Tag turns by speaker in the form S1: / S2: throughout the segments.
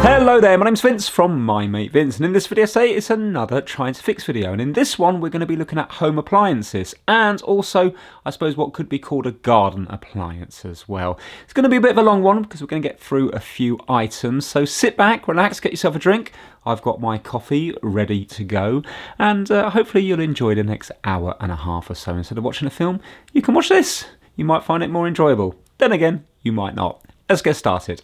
S1: Hello there, my name's Vince from My Mate Vince, and in this video it's another trying to fix video, and in this one we're going to be looking at home appliances and also I suppose what could be called a garden appliance as well. It's going to be a bit of a long one because we're going to get through a few items, so sit back, relax, get yourself a drink. I've got my coffee ready to go, and hopefully you'll enjoy the next hour and a half or so. Instead of watching a film, you can watch this. You might find it more enjoyable. Then again, you might not. Let's get started.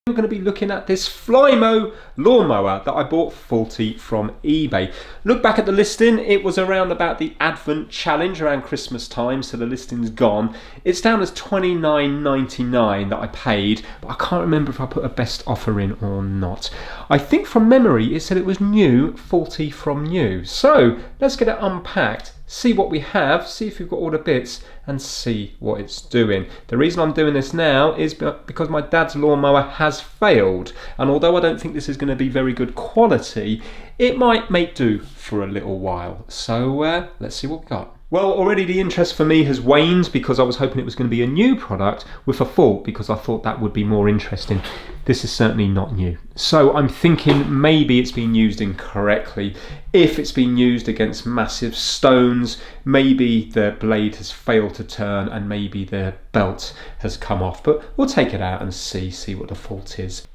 S1: We're going to be looking at this speedi-mo lawnmower that I bought faulty from eBay. Look back at the listing, it was around about the Advent challenge around Christmas time, so the listing's gone. It's down as $29.99 that I paid, but I can't remember if I put a best offer in or not. I think from memory it said it was new, faulty from new. So let's get it unpacked, see what we have, see if we've got all the bits, and see what it's doing. The reason I'm doing this now is because my dad's lawnmower has failed, and although I don't think this is going to be very good quality, it might make do for a little while. So let's see what we've got. Well, already the interest for me has waned because I was hoping it was going to be a new product with a fault, because I thought that would be more interesting. This is certainly not new. So I'm thinking maybe it's been used incorrectly. If it's been used against massive stones, maybe the blade has failed to turn and maybe the belt has come off. But we'll take it out and see what the fault is.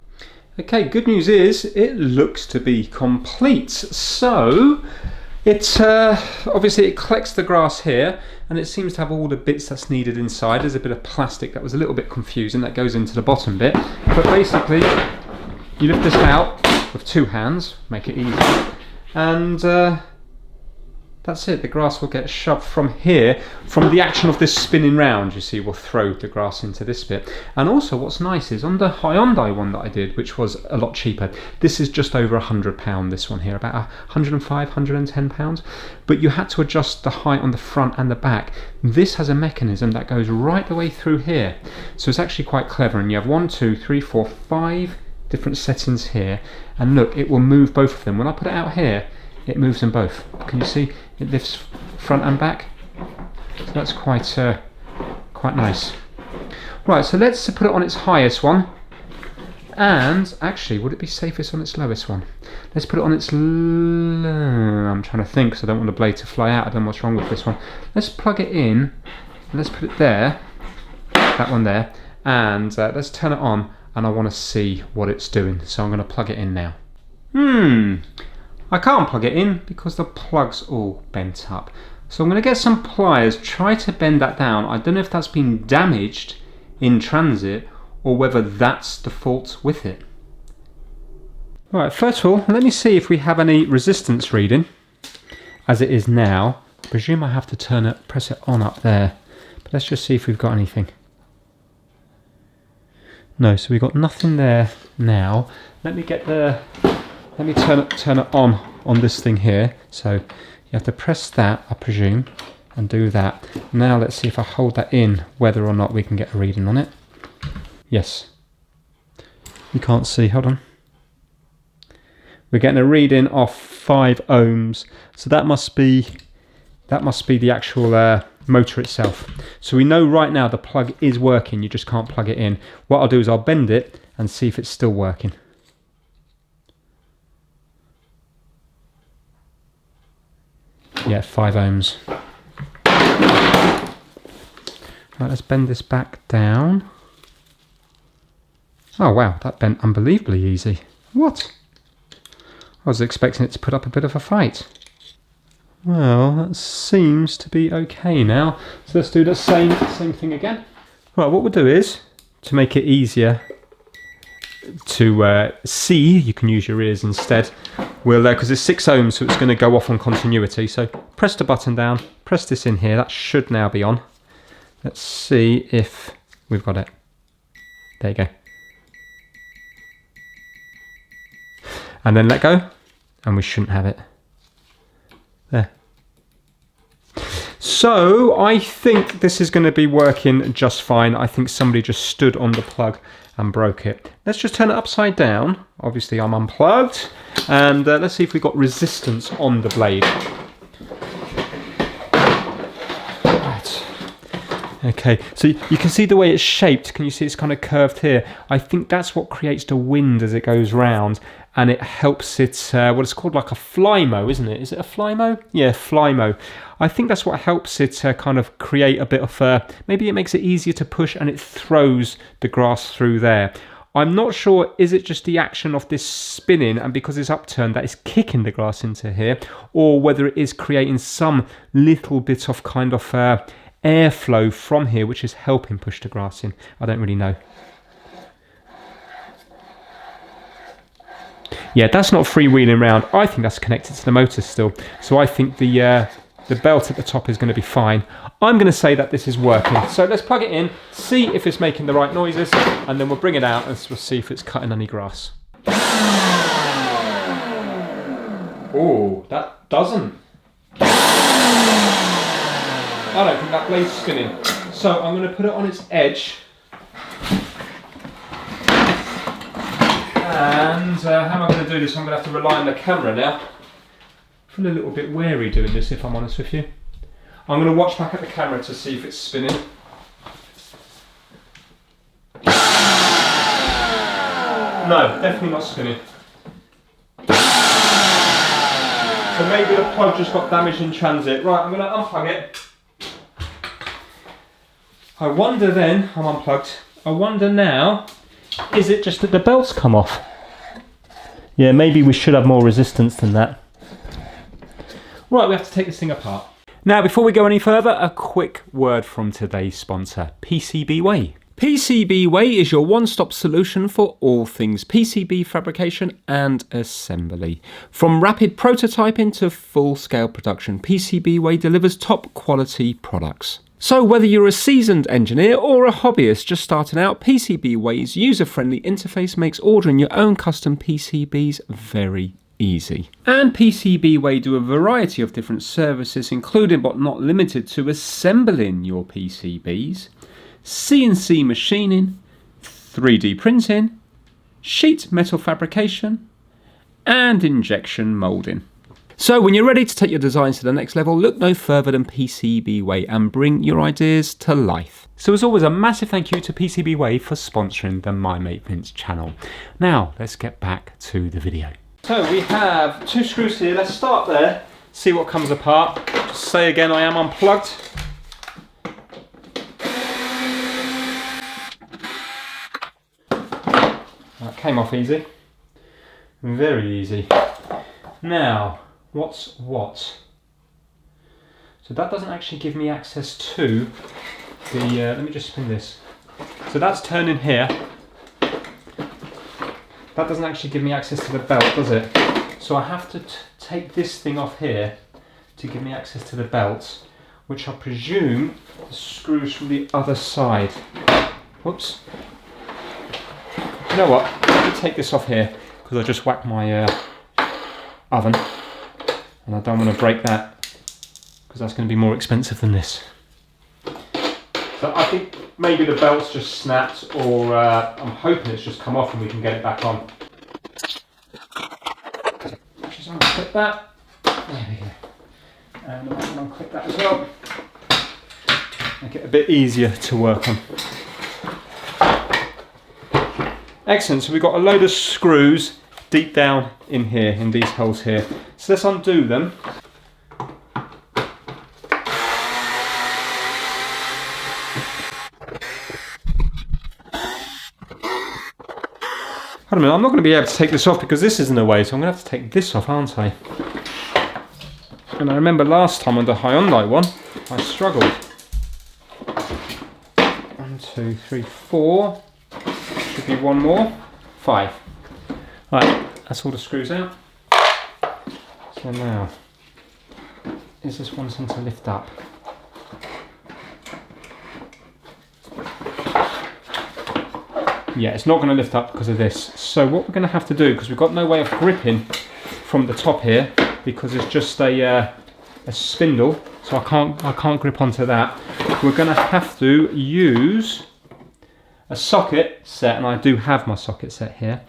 S1: Okay, good news is it looks to be complete. So it obviously it collects the grass here, and it seems to have all the bits that's needed inside. There's a bit of plastic that was a little bit confusing that goes into the bottom bit, but basically you lift this out with two hands, make it easy, and that's it. The grass will get shoved from here. From the action of this spinning round, you see, we'll throw the grass into this bit. And also what's nice is on the Hyundai one that I did, which was a lot cheaper, this is just over £100, this one here, about 105, 110 pounds. But you had to adjust the height on the front and the back. This has a mechanism that goes right the way through here. So it's actually quite clever, and you have 1, 2, 3, 4, 5 different settings here. And look, it will move both of them. When I put it out here, it moves them both. Can you see? It lifts front and back. So that's quite nice. Right, so let's put it on its highest one. And actually, would it be safest on its lowest one? Let's put it on its... I'm trying to think, because I don't want the blade to fly out. I don't know what's wrong with this one. Let's plug it in. Let's put it there. That one there. And let's turn it on. And I want to see what it's doing. So I'm going to plug it in now. I can't plug it in because the plug's all bent up. So I'm going to get some pliers, try to bend that down. I don't know if that's been damaged in transit or whether that's the fault with it. Right, first of all, let me see if we have any resistance reading as it is now. I presume I have to press it on up there. But let's just see if we've got anything. No, so we've got nothing there now. Let me turn it on this thing here. So you have to press that, I presume, and do that. Now let's see if I hold that in, whether or not we can get a reading on it. Yes. You can't see, hold on. We're getting a reading of 5 ohms. So that must be the actual motor itself. So we know right now the plug is working, you just can't plug it in. What I'll do is I'll bend it and see if it's still working. Yeah, 5 ohms. Right, let's bend this back down. Oh wow, that bent unbelievably easy. What? I was expecting it to put up a bit of a fight. Well, that seems to be okay now. So let's do the same thing again. Right, what we'll do is, to make it easier to see, you can use your ears instead. We'll, because it's 6 ohms, so it's going to go off on continuity. So press the button down, press this in here. That should now be on. Let's see if we've got it. There you go. And then let go, and we shouldn't have it. There. So I think this is going to be working just fine. I think somebody just stood on the plug and broke it. Let's just turn it upside down. Obviously I'm unplugged, and let's see if we've got resistance on the blade. Okay, so you can see the way it's shaped. Can you see it's kind of curved here? I think that's what creates the wind as it goes round, and it helps it, what it's called like a fly-mo, isn't it? Is it a fly-mo? Yeah, fly-mo. I think that's what helps it kind of create a bit of, maybe it makes it easier to push and it throws the grass through there. I'm not sure, is it just the action of this spinning and because it's upturned that is kicking the grass into here, or whether it is creating some little bit of kind of airflow from here which is helping push the grass in. I don't really know. Yeah, that's not freewheeling round. I think that's connected to the motor still. So I think the belt at the top is going to be fine. I'm going to say that this is working. So let's plug it in, see if it's making the right noises, and then we'll bring it out and we'll see if it's cutting any grass. Oh, that doesn't. I don't think that blade's spinning. So I'm going to put it on its edge. And how am I going to do this? I'm going to have to rely on the camera now. I feel a little bit wary doing this, if I'm honest with you. I'm going to watch back at the camera to see if it's spinning. No, definitely not spinning. So maybe the plug just got damaged in transit. Right, I'm going to unplug it. I wonder then, I'm unplugged, I wonder now, is it just that the belt's come off? Yeah, maybe we should have more resistance than that. Right, we have to take this thing apart. Now, before we go any further, a quick word from today's sponsor, PCBWay. PCBWay is your one-stop solution for all things PCB fabrication and assembly. From rapid prototyping to full-scale production, PCBWay delivers top-quality products. So whether you're a seasoned engineer or a hobbyist just starting out, PCBWay's user-friendly interface makes ordering your own custom PCBs very easy. And PCBWay do a variety of different services, including but not limited to assembling your PCBs, CNC machining, 3D printing, sheet metal fabrication, and injection moulding. So when you're ready to take your designs to the next level, look no further than PCBWay and bring your ideas to life. So as always, a massive thank you to PCBWay for sponsoring the My Mate Vince channel. Now let's get back to the video. So we have 2 screws here. Let's start there, see what comes apart. Just say again, I am unplugged. That came off easy, very easy. Now, what's what? So that doesn't actually give me access to the, let me just spin this. So that's turning here. That doesn't actually give me access to the belt, does it? So I have to take this thing off here to give me access to the belt, which I presume the screws from the other side. Whoops. You know what? Let me take this off here because I just whacked my oven and I don't want to break that because that's going to be more expensive than this. So I think maybe the belt's just snapped, or I'm hoping it's just come off and we can get it back on. Just unclip that. There we go. And I can unclip that as well. Make it a bit easier to work on. Excellent, so we've got a load of screws deep down in here, in these holes here. So let's undo them. Hold on a minute, I'm not going to be able to take this off because this is in the way, so I'm going to have to take this off, aren't I? And I remember last time on the Hyundai one, I struggled. 1, 2, 3, 4. Should be one more. 5. Right, that's all the screws out. So now, is this one thing to lift up? Yeah, it's not going to lift up because of this. So what we're going to have to do, because we've got no way of gripping from the top here, because it's just a spindle, so I can't grip onto that. We're going to have to use a socket set, and I do have my socket set here,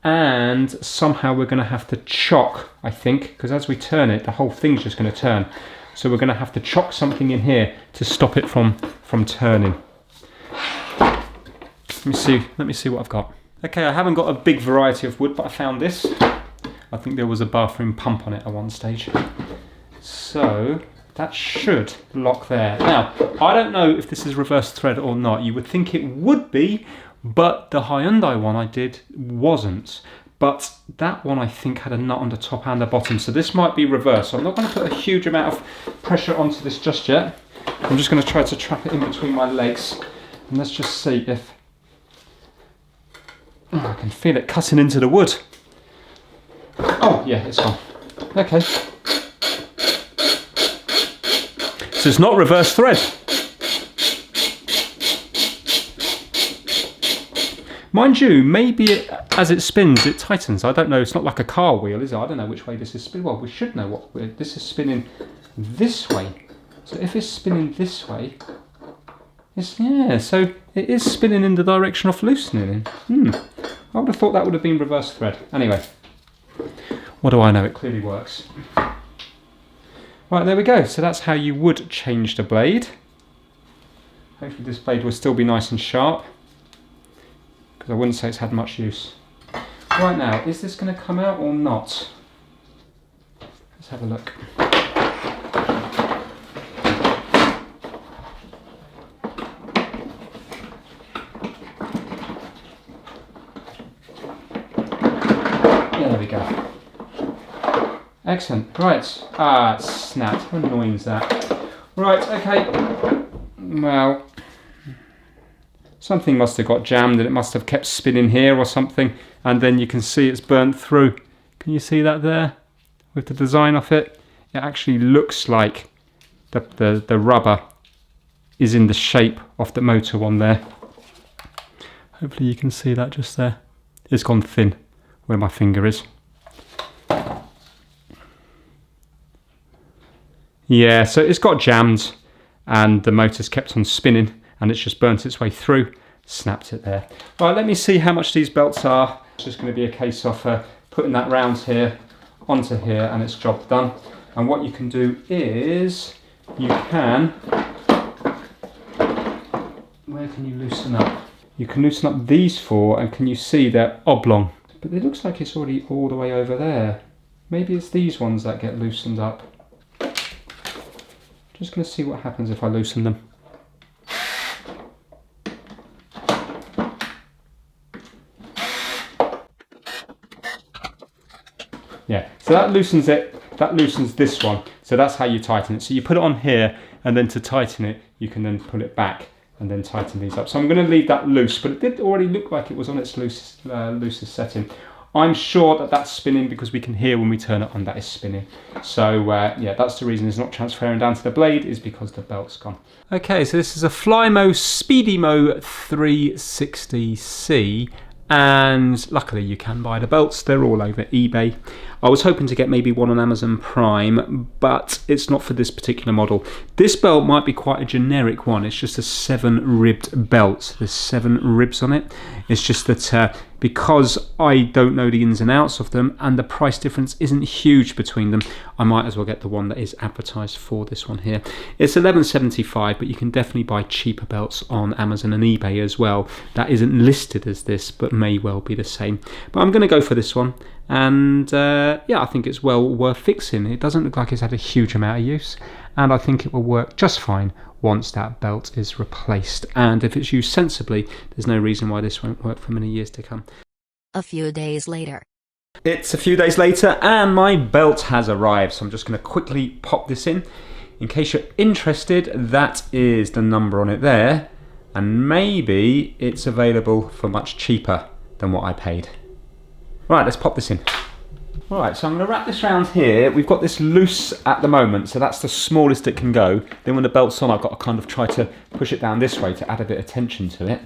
S1: and somehow we're going to have to chock, I think, because as we turn it, the whole thing's just going to turn. So we're going to have to chock something in here to stop it from turning. Let me see what I've got. Okay, I haven't got a big variety of wood, but I found this. I think there was a bathroom pump on it at one stage. So that should lock there. Now, I don't know if this is reverse thread or not. You would think it would be, but the Hyundai one I did wasn't. But that one I think had a nut on the top and the bottom, so this might be reverse. So I'm not going to put a huge amount of pressure onto this just yet. I'm just going to try to trap it in between my legs, and let's just see if... Oh, I can feel it cutting into the wood. Oh yeah, it's gone. Okay. So it's not reverse thread. Mind you, maybe as it spins, it tightens. I don't know. It's not like a car wheel, is it? I don't know which way this is spinning. Well, we should know what this is spinning this way. So if it's spinning this way, so it is spinning in the direction of loosening. I would have thought that would have been reverse thread. Anyway, what do I know? It clearly works. Right, there we go. So that's how you would change the blade. Hopefully this blade will still be nice and sharp, because I wouldn't say it's had much use. Right, now, is this going to come out or not? Let's have a look. Yeah, there we go. Excellent. Right. Ah, it's snapped. How annoying is that? Right, okay. Well, something must have got jammed and it must have kept spinning here or something, and then you can see it's burnt through. Can you see that there? With the design of it, it actually looks like the rubber is in the shape of the motor one there. Hopefully you can see that just there. It's gone thin where my finger is. Yeah, so it's got jammed and the motor's kept on spinning and it's just burnt its way through, snapped it there. Right, let me see how much these belts are. It's just going to be a case of putting that round here onto here and it's job done. And what you can do is you can, where can you loosen up? You can loosen up these four, and can you see they're oblong? But it looks like it's already all the way over there. Maybe it's these ones that get loosened up. Just going to see what happens if I loosen them. Yeah, so that loosens it, that loosens this one. So that's how you tighten it. So you put it on here, and then to tighten it, you can then pull it back and then tighten these up. So I'm going to leave that loose, but it did already look like it was on its loosest setting. I'm sure that that's spinning because we can hear when we turn it on that it's spinning. So yeah, that's the reason it's not transferring down to the blade, is because the belt's gone. Okay, so this is a speedi-mo 360C, and luckily you can buy the belts. They're all over eBay. I was hoping to get maybe one on Amazon Prime, but it's not for this particular model. This belt might be quite a generic one. It's just a 7-ribbed belt. There's 7 ribs on it. It's just that because I don't know the ins and outs of them and the price difference isn't huge between them, I might as well get the one that is advertised for this one here. It's $11.75, but you can definitely buy cheaper belts on Amazon and eBay as well. That isn't listed as this, but may well be the same. But I'm going to go for this one, and yeah, I think it's well worth fixing. It doesn't look like it's had a huge amount of use, and I think it will work just fine once that belt is replaced. And if it's used sensibly, there's no reason why this won't work for many years to come.
S2: A few days later.
S1: It's a few days later and my belt has arrived, so I'm just going to quickly pop this in. In case you're interested, that is the number on it there, and maybe it's available for much cheaper than what I paid. Right, let's pop this in. Alright, so I'm going to wrap this around here. We've got this loose at the moment, so that's the smallest it can go. Then when the belt's on, I've got to kind of try to push it down this way to add a bit of tension to it.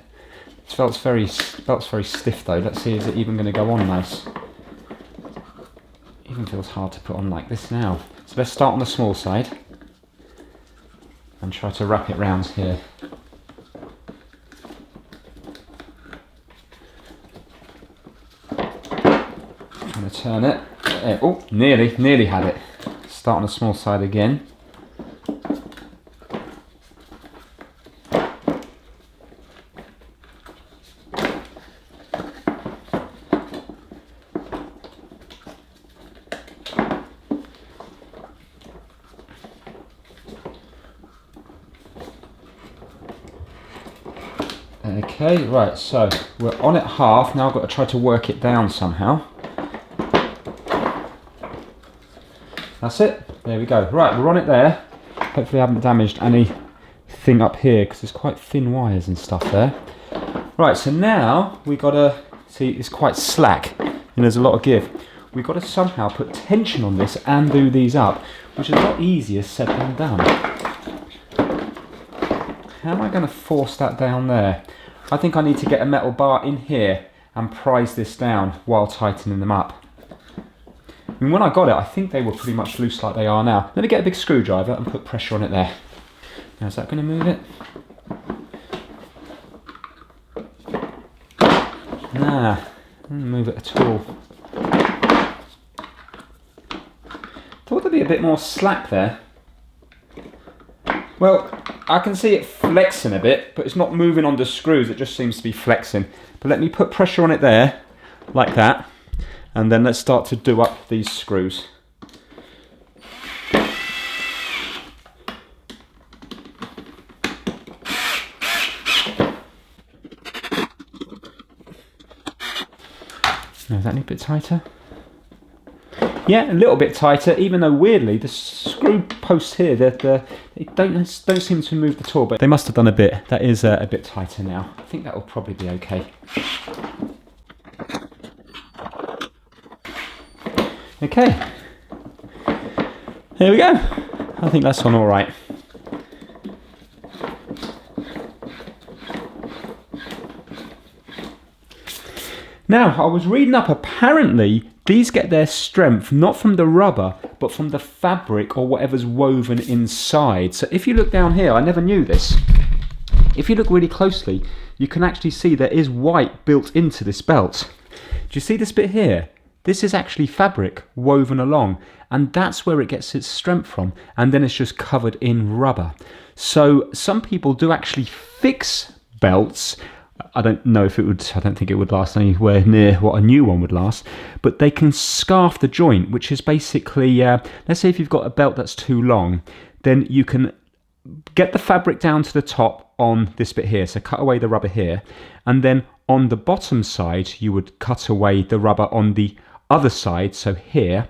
S1: This belt's very stiff though. Let's see, is it even going to go on nice? Even feels hard to put on like this now. So let's start on the small side and try to wrap it round here. Trying to turn it. Oh, nearly had it. Start on the small side again. Okay, right, so we're on at half. Now I've got to try to work it down somehow. That's it. There we go. Right, we're on it there. Hopefully I haven't damaged anything up here because there's quite thin wires and stuff there. Right, so now we got to see it's quite slack and there's a lot of give. We've got to somehow put tension on this and do these up, which is a lot easier said than done. How am I going to force that down there? I think I need to get a metal bar in here and prise this down while tightening them up. I mean, when I got it, I think they were pretty much loose like they are now. Let me get a big screwdriver and put pressure on it there. Now, is that going to move it? Nah, doesn't move it at all. Thought there'd be a bit more slack there. Well, I can see it flexing a bit, but it's not moving on the screws, it just seems to be flexing. But let me put pressure on it there, like that, and then let's start to do up these screws. Now, is that a bit tighter? Yeah, a little bit tighter, even though weirdly the screw posts here, they don't seem to move at all, but they must have done a bit. That is a bit tighter now. I think that will probably be okay. Okay, there we go. I think that's on all right. Now, I was reading up, apparently these get their strength not from the rubber, but from the fabric or whatever's woven inside. So if you look down here, I never knew this. If you look really closely, you can actually see there is white built into this belt. Do you see this bit here? This is actually fabric woven along, and that's where it gets its strength from, and then it's just covered in rubber. So some people do actually fix belts. I don't know if it would, I don't think it would last anywhere near what a new one would last, but they can scarf the joint, which is basically, let's say if you've got a belt that's too long, then you can get the fabric down to the top on this bit here, so cut away the rubber here, and then on the bottom side you would cut away the rubber on the other side, so here,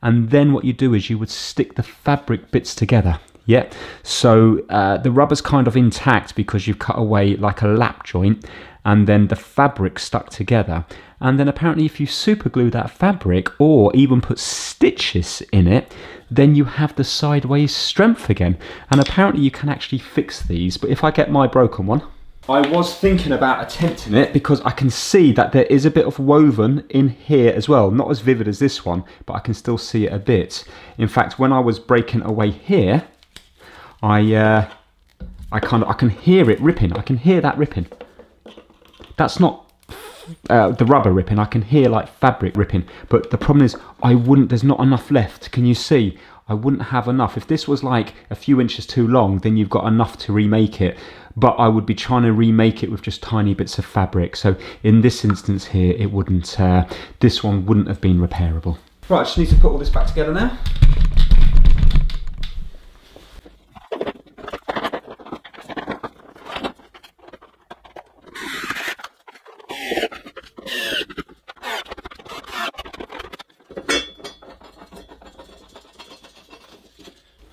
S1: and then what you do is you would stick the fabric bits together. Yeah, so the rubber's kind of intact because you've cut away like a lap joint, and then the fabric stuck together. And then apparently if you super glue that fabric or even put stitches in it, then you have the sideways strength again. And apparently you can actually fix these, but if I get my broken one, I was thinking about attempting it because I can see that there is a bit of woven in here as well. Not as vivid as this one, but I can still see it a bit. In fact, when I was breaking away here, I can hear it ripping. I can hear that ripping. That's not the rubber ripping. I can hear like fabric ripping. But the problem is, there's not enough left. Can you see? I wouldn't have enough. If this was like a few inches too long, then you've got enough to remake it. But I would be trying to remake it with just tiny bits of fabric. So in this instance here, it wouldn't. This one wouldn't have been repairable. Right, I just need to put all this back together now.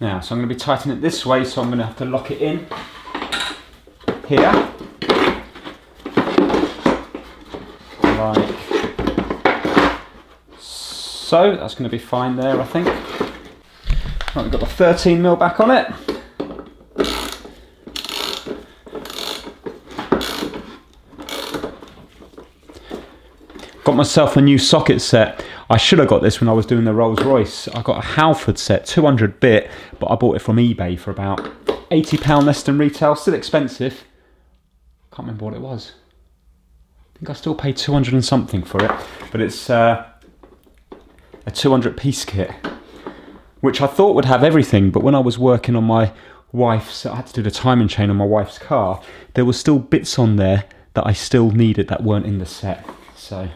S1: Now, so I'm going to be tightening it this way, so I'm going to have to lock it in here, like so. That's going to be fine there, I think. Right, we've got the 13mm back on it. Got myself a new socket set. I should have got this when I was doing the Rolls Royce. I got a Halford set, 200 bit, but I bought it from eBay for about £80 less than retail. Still expensive. Can't remember what it was. I think I still paid 200 and something for it, but it's a 200 piece kit, which I thought would have everything, but when I was working on my wife's, I had to do the timing chain on my wife's car, there were still bits on there that I still needed that weren't in the set. So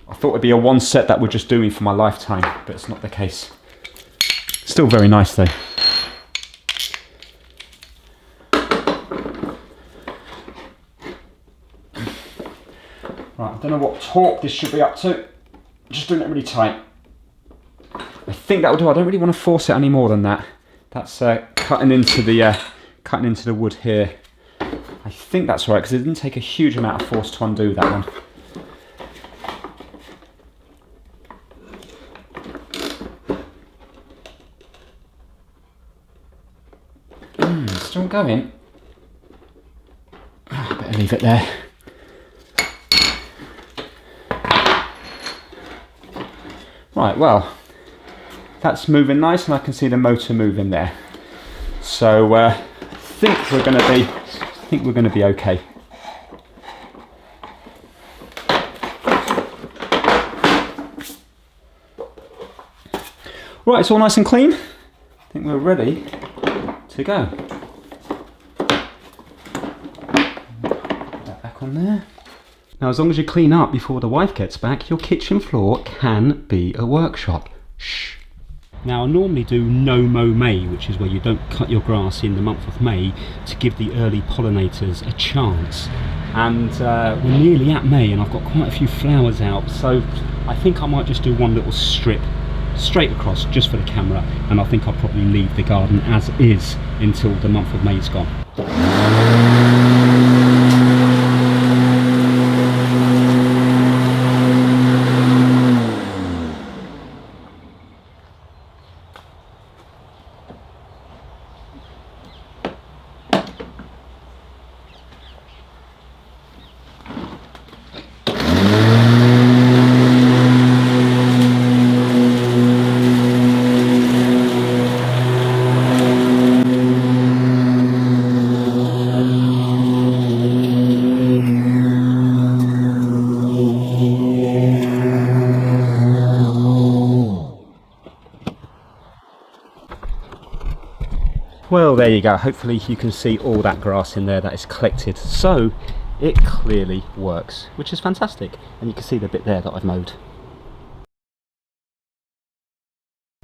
S1: I thought it'd be a one set that would just do me for my lifetime, but it's not the case. Still very nice though.
S3: don't know what torque this should be up to. Just doing it really tight. I think that will do. I don't really want to force it any more than that. That's cutting into the wood here. I think that's right, because it didn't take a huge amount of force to undo that one. Still going. Oh, better leave it there. Right, well, that's moving nice, and I can see the motor moving there. So I think we're going to be okay. Right, it's all nice and clean. I think we're ready to go. Put that back on there. Now, as long as you clean up before the wife gets back, your kitchen floor can be a workshop. Shh. Now, I normally do no-mow May, which is where you don't cut your grass in the month of May to give the early pollinators a chance. And we're nearly at May, and I've got quite a few flowers out, so I think I might just do one little strip straight across just for the camera, and I think I'll probably leave the garden as is until the month of May's gone. Well, there you go. Hopefully you can see all that grass in there that is collected. So it clearly works, which is fantastic. And you can see the bit there that I've mowed.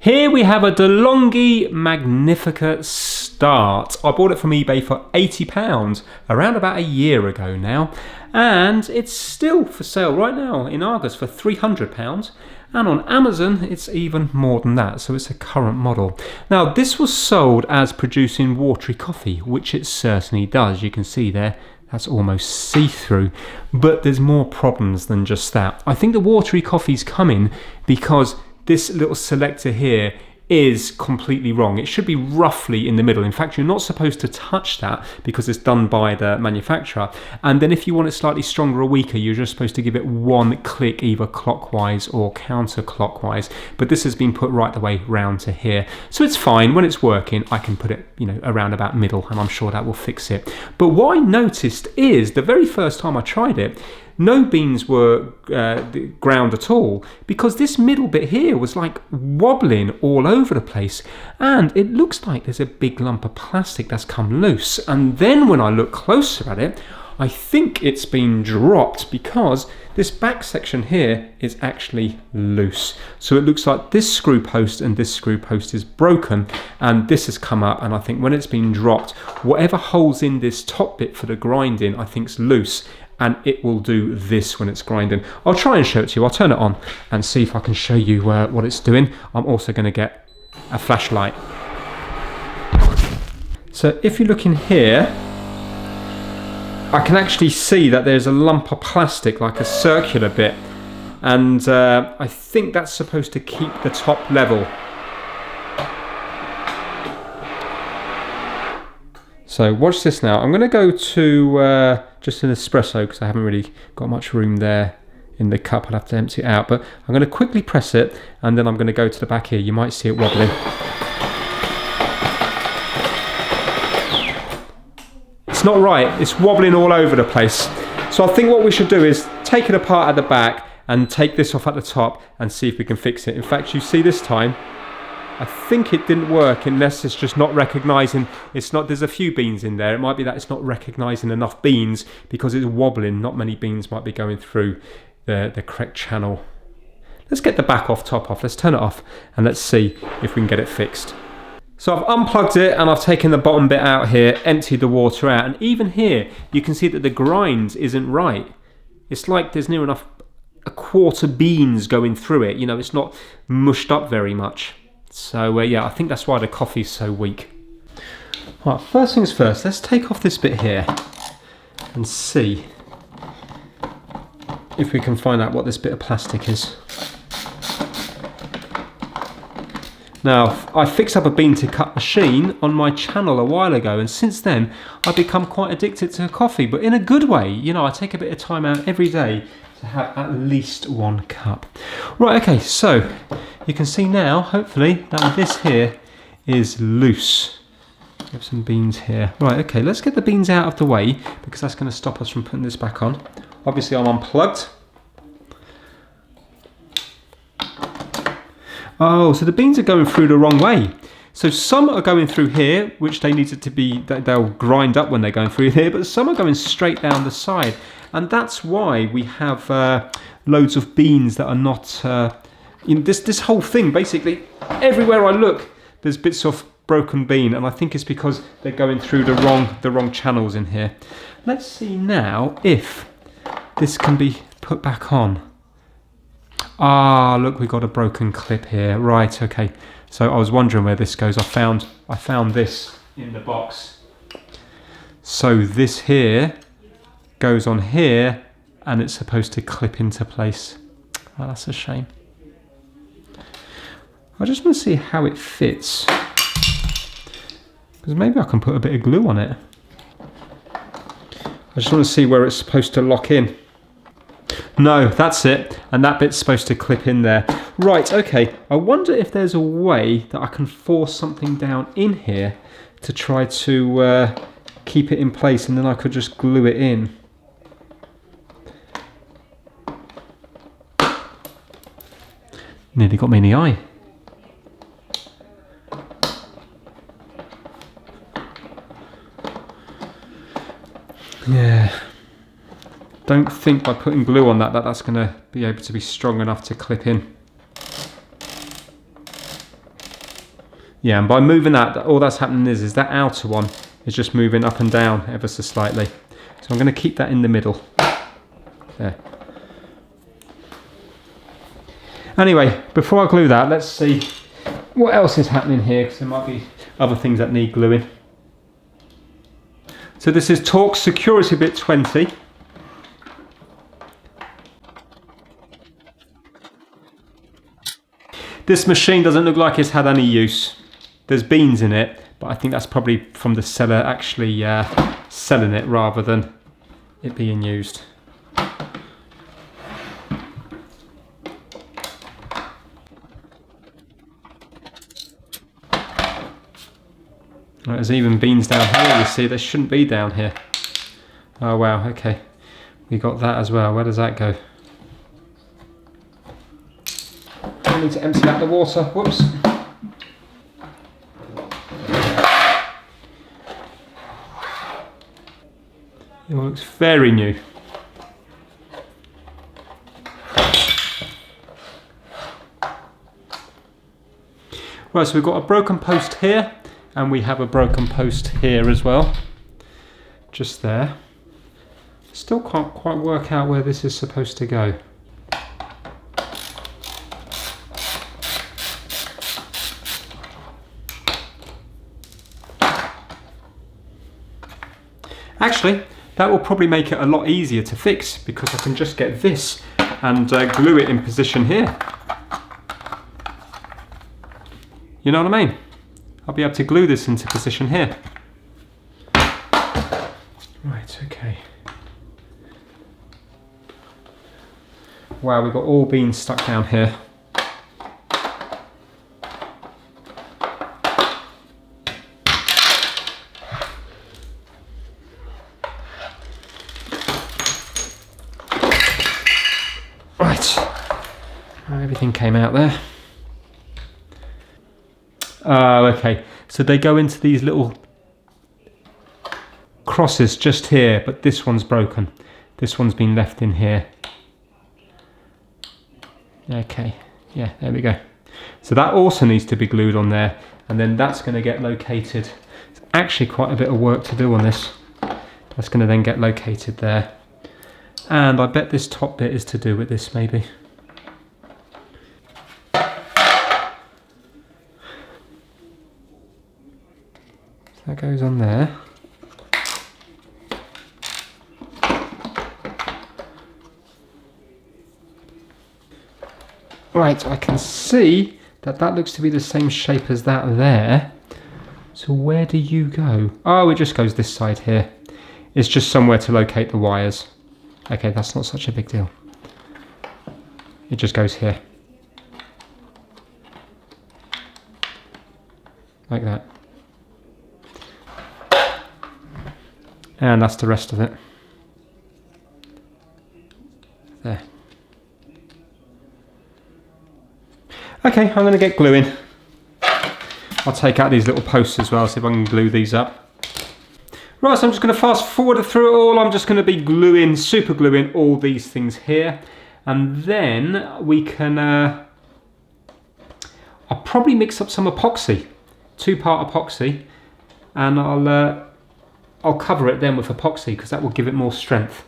S1: Here we have a DeLonghi Magnifica Start. I bought it from eBay for £80 around about a year ago now, and it's still for sale right now in Argos for £300, and on Amazon it's even more than that, so it's a current model. Now, this was sold as producing watery coffee, which it certainly does. You can see there, that's almost see-through, but there's more problems than just that. I think the watery coffee's coming because this little selector here is completely wrong. It should be roughly in the middle. In fact, you're not supposed to touch that because it's done by the manufacturer. And then if you want it slightly stronger or weaker, you're just supposed to give it one click either clockwise or counterclockwise. But this has been put right the way round to here. So it's fine. When it's working, I can put it, around about middle, and I'm sure that will fix it. But what I noticed is the very first time I tried it, no beans were ground at all, because this middle bit here was like wobbling all over the place, and it looks like there's a big lump of plastic that's come loose. And then when I look closer at it, I think it's been dropped because this back section here is actually loose. So it looks like this screw post and this screw post is broken, and this has come up, and I think when it's been dropped, whatever holds in this top bit for the grinding I think's loose, and it will do this when it's grinding. I'll try and show it to you. I'll turn it on and see if I can show you what it's doing. I'm also going to get a flashlight. So if you look in here, I can actually see that there's a lump of plastic, like a circular bit, and I think that's supposed to keep the top level. So watch this now. I'm going to go to just an espresso because I haven't really got much room there in the cup. I'll have to empty it out. But I'm going to quickly press it, and then I'm going to go to the back here. You might see it wobbling. It's not right. It's wobbling all over the place. So I think what we should do is take it apart at the back and take this off at the top and see if we can fix it. In fact, you see this time, I think it didn't work unless it's just not recognising, there's a few beans in there. It might be that it's not recognising enough beans because it's wobbling. Not many beans might be going through the correct channel. Let's get the back off, top off. Let's turn it off and let's see if we can get it fixed. So I've unplugged it and I've taken the bottom bit out here, emptied the water out, and even here you can see that the grind isn't right. It's like there's near enough a quarter beans going through it. You know, it's not mushed up very much. So yeah, I think that's why the coffee's so weak. Right, first things first, let's take off this bit here and see if we can find out what this bit of plastic is. Now, I fixed up a bean to cut machine on my channel a while ago, and since then I've become quite addicted to coffee, but in a good way. You know, I take a bit of time out every day to have at least 1 cup. Right, okay, so you can see now, hopefully, that this here is loose. Have some beans here. Right, okay, let's get the beans out of the way because that's going to stop us from putting this back on. Obviously, I'm unplugged. Oh, so the beans are going through the wrong way. So some are going through here, which they needed to be, they'll grind up when they're going through here, but some are going straight down the side. And that's why we have loads of beans that are not, in this whole thing, basically, everywhere I look, there's bits of broken bean, and I think it's because they're going through the wrong channels in here. Let's see now if this can be put back on. Ah, look, we got a broken clip here. Right, okay. So I was wondering where this goes. I found this in the box. So this here goes on here, and it's supposed to clip into place. Oh, that's a shame. I just want to see how it fits, because maybe I can put a bit of glue on it. I just want to see where it's supposed to lock in. No, that's it, and that bit's supposed to clip in there. Right, okay, I wonder if there's a way that I can force something down in here to try to keep it in place, and then I could just glue it in. Nearly got me in the eye. Yeah. Don't think by putting glue on that's going to be able to be strong enough to clip in. Yeah, and by moving that, all that's happening is that outer one is just moving up and down ever so slightly. So I'm going to keep that in the middle. There. Anyway, before I glue that, let's see what else is happening here, because there might be other things that need gluing. So this is Torx Security Bit 20. This machine doesn't look like it's had any use. There's beans in it, but I think that's probably from the seller actually selling it rather than it being used. Right, there's even beans down here, you see, they shouldn't be down here. Oh wow, okay. We got that as well. Where does that go? I need to empty out the water. Whoops. It looks very new. Right, so we've got a broken post here, and we have a broken post here as well. Just there. Still can't quite work out where this is supposed to go. Actually, that will probably make it a lot easier to fix, because I can just get this and glue it in position here. You know what I mean? I'll be able to glue this into position here. Right, okay. Wow, we've got all beans stuck down here. Right, everything came out there. Oh, okay, so they go into these little crosses just here, but this one's broken. This one's been left in here. Okay, yeah, there we go. So that also needs to be glued on there, and then that's going to get located. It's actually quite a bit of work to do on this. That's going to then get located there. And I bet this top bit is to do with this maybe. That goes on there. Right, I can see that that looks to be the same shape as that there. So where do you go? Oh, it just goes this side here. It's just somewhere to locate the wires. Okay, that's not such a big deal. It just goes here. Like that. And that's the rest of it. There. Okay, I'm going to get gluing. I'll take out these little posts as well, see if I can glue these up. Right, so I'm just going to fast forward through it all. I'm just going to be gluing, super gluing all these things here. And then we can, I'll probably mix up some epoxy, 2-part epoxy. And I'll cover it then with epoxy because that will give it more strength.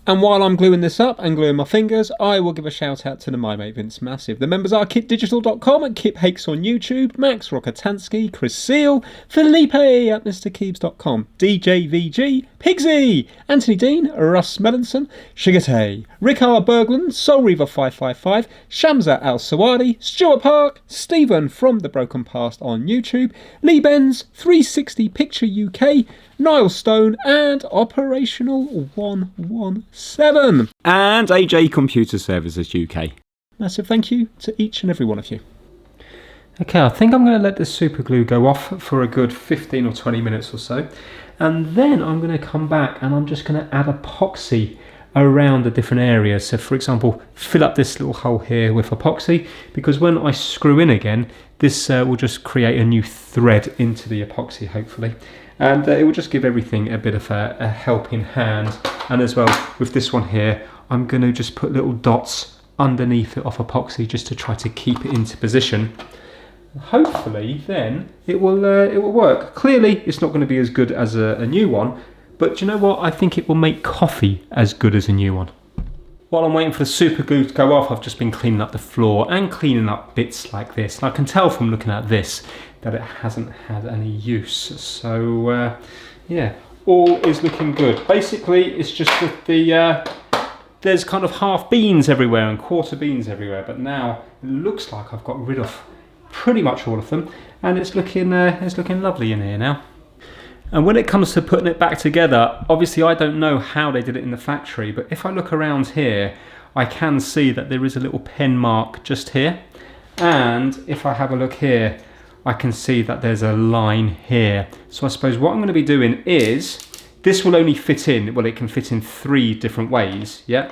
S1: And while I'm gluing this up and gluing my fingers, I will give a shout out to the My Mate Vince Massive. The members are kitdigital.com and Kip Hakes on YouTube, Max Rockatansky, Chris Seal, Felipe at MrKeebs.com, DJ VG, Pigsy, Anthony Dean, Russ Melanson, Shigate, Rick R. Berglund, Soul Reaver 555, Shamsa Al Sawadi, Stuart Park, Stephen from The Broken Past on YouTube, Lee Benz, 360 Picture UK, Niall Stone and Operational 117.
S3: And AJ Computer Services UK.
S1: Massive thank you to each and every one of you. Okay, I think I'm going to let this super glue go off for a good 15 or 20 minutes or so. And then I'm going to come back and I'm just going to add epoxy around the different areas. So for example, fill up this little hole here with epoxy, because when I screw in again, this will just create a new thread into the epoxy, hopefully. And it will just give everything a bit of a helping hand. And as well, with this one here, I'm going to just put little dots underneath it of epoxy just to try to keep it into position. Hopefully, then, it will work. Clearly, it's not going to be as good as a new one, but do you know what? I think it will make coffee as good as a new one. While I'm waiting for the super glue to go off, I've just been cleaning up the floor and cleaning up bits like this. And I can tell from looking at this that it hasn't had any use. So, yeah, all is looking good. Basically, it's just that there's kind of half beans everywhere and quarter beans everywhere. But now it looks like I've got rid of pretty much all of them. And it's looking lovely in here now. And when it comes to putting it back together, obviously I don't know how they did it in the factory, but if I look around here, I can see that there is a little pen mark just here. And if I have a look here, I can see that there's a line here. So I suppose what I'm going to be doing is, this will only fit in, well, it can fit in 3 different ways, yeah?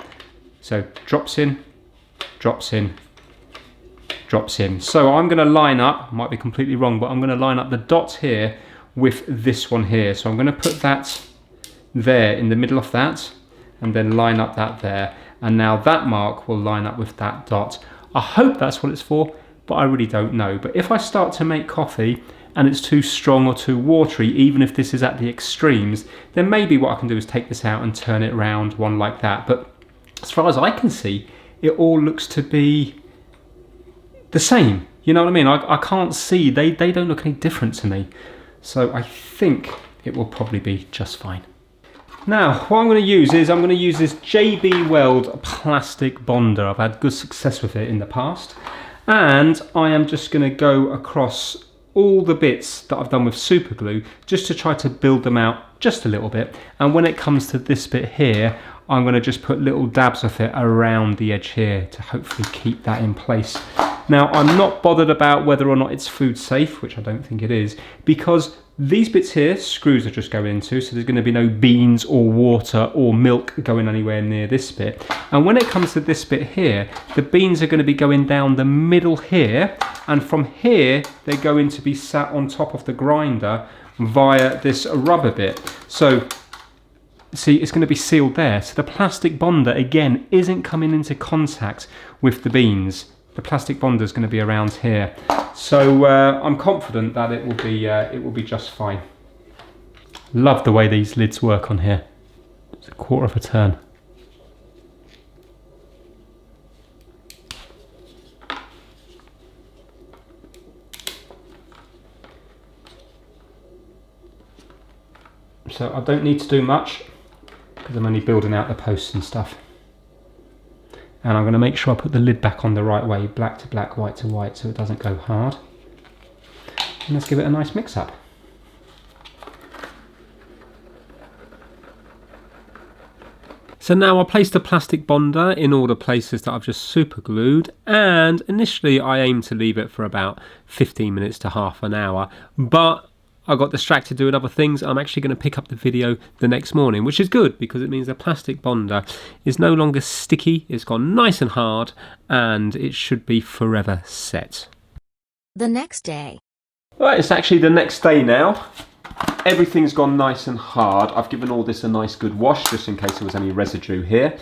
S1: So drops in, drops in, drops in. So I'm going to line up, might be completely wrong, but I'm going to line up the dots here with this one here. So I'm going to put that there in the middle of that and then line up that there. And now that mark will line up with that dot. I hope that's what it's for, but I really don't know. But if I start to make coffee and it's too strong or too watery, even if this is at the extremes, then maybe what I can do is take this out and turn it around one like that. But as far as I can see, it all looks to be the same. You know what I mean? I can't see, they don't look any different to me. So I think it will probably be just fine. Now, what I'm going to use is, I'm going to use this JB Weld plastic bonder. I've had good success with it in the past. And I am just going to go across all the bits that I've done with super glue, just to try to build them out just a little bit. And when it comes to this bit here, I'm going to just put little dabs of it around the edge here to hopefully keep that in place. Now, I'm not bothered about whether or not it's food safe, which I don't think it is, because these bits here, screws are just going into, so there's going to be no beans or water or milk going anywhere near this bit. And when it comes to this bit here, the beans are going to be going down the middle here, and from here, they're going to be sat on top of the grinder via this rubber bit. So, see, it's going to be sealed there. So the plastic bonder, again, isn't coming into contact with the beans. The plastic bonder is going to be around here. So I'm confident that it will be just fine. Love the way these lids work on here. It's a quarter of a turn.
S3: So I don't need to do much because I'm only building out the posts and stuff. And I'm going to make sure I put the lid back on the right way, black to black, white to white, so it doesn't go hard. And let's give it a nice mix up. So now I placed the plastic bonder in all the places that I've just super glued, and initially I aimed to leave it for about 15 minutes to half an hour, but I got distracted doing other things. I'm actually going to pick up the video the next morning, which is good because it means the plastic bonder is no longer sticky, it's gone nice and hard, and it should be forever set.
S2: The next day.
S1: Right, it's actually the next day now. Everything's gone nice and hard. I've given all this a nice good wash just in case there was any residue here.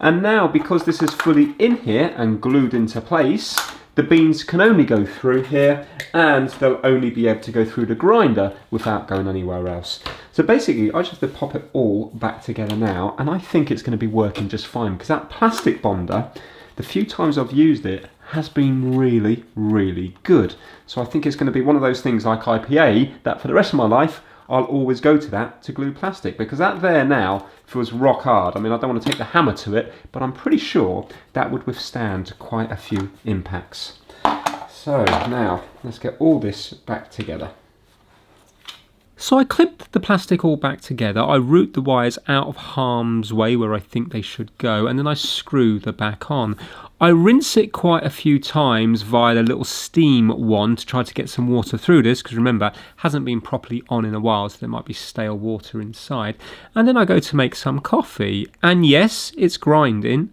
S1: And now, because this is fully in here and glued into place, the beans can only go through here and they'll only be able to go through the grinder without going anywhere else. So basically, I just have to pop it all back together now, and I think it's going to be working just fine because that plastic bonder, the few times I've used it, has been really, really good. So I think it's going to be one of those things like IPA that for the rest of my life, I'll always go to that to glue plastic, because that there now feels rock hard. I mean, I don't want to take the hammer to it, but I'm pretty sure that would withstand quite a few impacts. So now, let's get all this back together.
S3: So I clipped the plastic all back together, I route the wires out of harm's way where I think they should go, and then I screw the back on. I rinse it quite a few times via the little steam wand to try to get some water through this, because remember, it hasn't been properly on in a while, so there might be stale water inside. And then I go to make some coffee, and yes, it's grinding,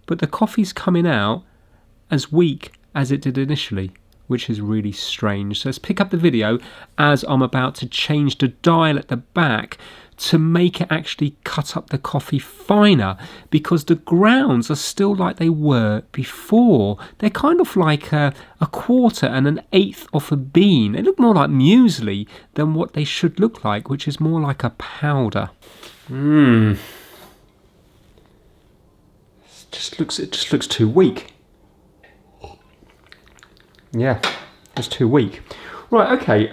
S3: but the coffee's coming out as weak as it did initially, which is really strange. So let's pick up the video as I'm about to change the dial at the back to make it actually cut up the coffee finer, because the grounds are still like they were before. They're kind of like a quarter and an eighth of a bean. They look more like muesli than what they should look like, which is more like a powder.
S1: It just looks too weak.
S3: Yeah, it's too weak. Right, okay,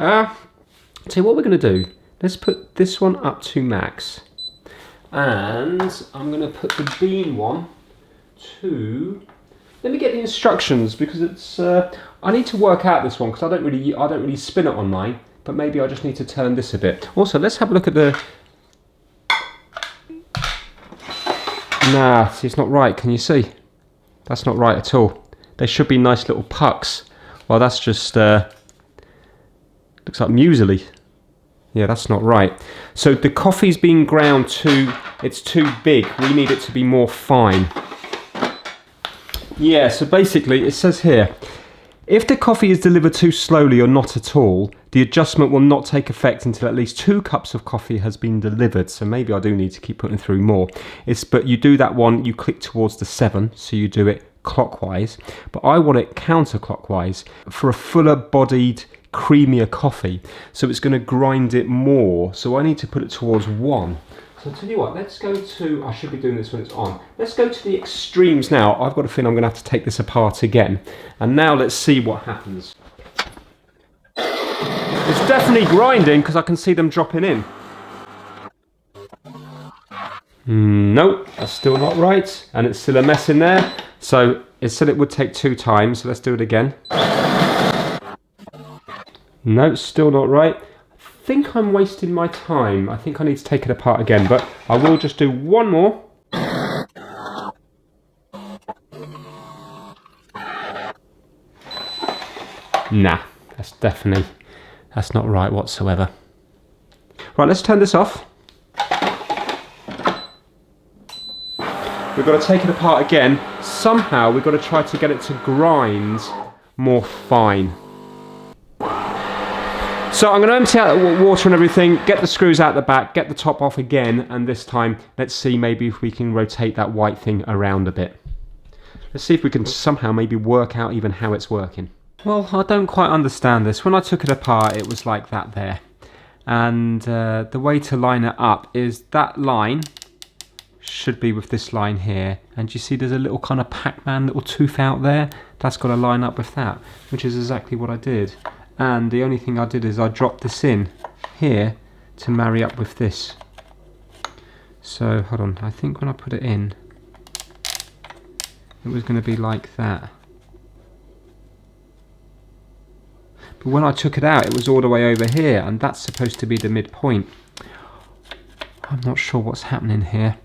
S3: so what we're going to do, let's put this one up to max. And I'm going to put the bean one to... Let me get the instructions, because it's... I need to work out this one, because I don't really spin it on mine, but maybe I just need to turn this a bit. Also, let's have a look at the... Nah, see, it's not right, can you see? That's not right at all. They should be nice little pucks. Well, that's just, looks like muesli. Yeah, that's not right. So the coffee's being ground it's too big. We need it to be more fine. Yeah, so basically it says here, if the coffee is delivered too slowly or not at all, the adjustment will not take effect until at least 2 cups of coffee has been delivered. So maybe I do need to keep putting through more. But you do that one, you click towards the 7, so you do it clockwise, but I want it counterclockwise for a fuller bodied, creamier coffee, so it's going to grind it more, so I need to put it towards 1. So I'll tell you what, let's go to, I should be doing this when it's on, let's go to the extremes now. I've got a feeling I'm going to have to take this apart again, and now let's see what happens. It's definitely grinding because I can see them dropping in. Nope, that's still not right, and it's still a mess in there. So it said it would take 2 times, so let's do it again. No, still not right. I think I'm wasting my time. I think I need to take it apart again, but I will just do one more. Nah, that's not right whatsoever. Right, let's turn this off. We've got to take it apart again. Somehow we've got to try to get it to grind more fine. So I'm going to empty out the water and everything, get the screws out the back, get the top off again, and this time let's see maybe if we can rotate that white thing around a bit. Let's see if we can somehow maybe work out even how it's working. Well, I don't quite understand this. When I took it apart, it was like that there. And the way to line it up is that line should be with this line here, and you see there's a little kind of Pac-Man little tooth out there. That's got to line up with that, which is exactly what I did. And the only thing I did is I dropped this in here
S1: to marry up with this. So hold on, I think when I put it in, it was going to be like that. But when I took it out, it was all the way over here, and that's supposed to be the midpoint. I'm not sure what's happening here.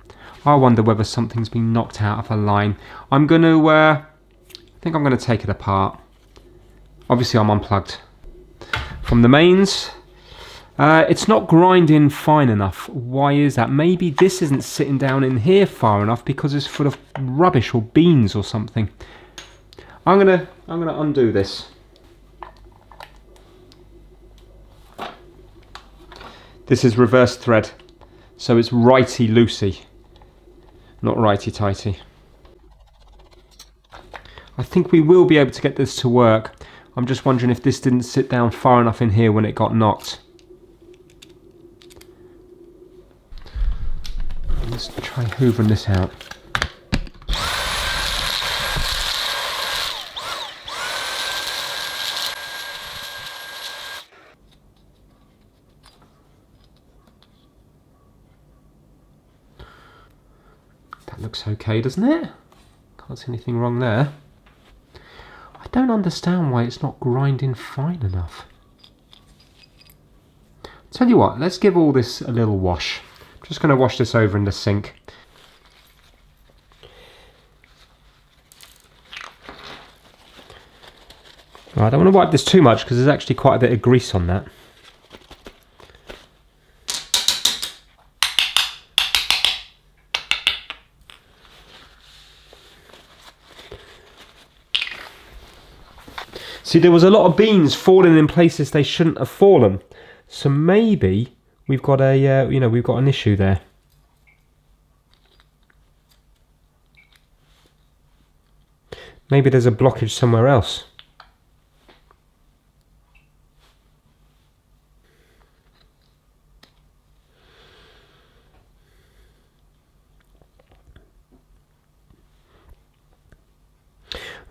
S1: I wonder whether something's been knocked out of a line. I'm going to, I think I'm going to take it apart. Obviously I'm unplugged from the mains. It's not grinding fine enough. Why is that? Maybe this isn't sitting down in here far enough because it's full of rubbish or beans or something. I'm gonna undo this. This is reverse thread, so it's righty-loosey, not righty-tighty. I think we will be able to get this to work. I'm just wondering if this didn't sit down far enough in here when it got knocked. Let's try hoovering this out. That looks okay, doesn't it? Can't see anything wrong there. I don't understand why it's not grinding fine enough. Tell you what, let's give all this a little wash. I'm just going to wash this over in the sink. Right, I don't want to wipe this too much because there's actually quite a bit of grease on that. See, there was a lot of beans falling in places they shouldn't have fallen. So maybe we've got a, we've got an issue there. Maybe there's a blockage somewhere else.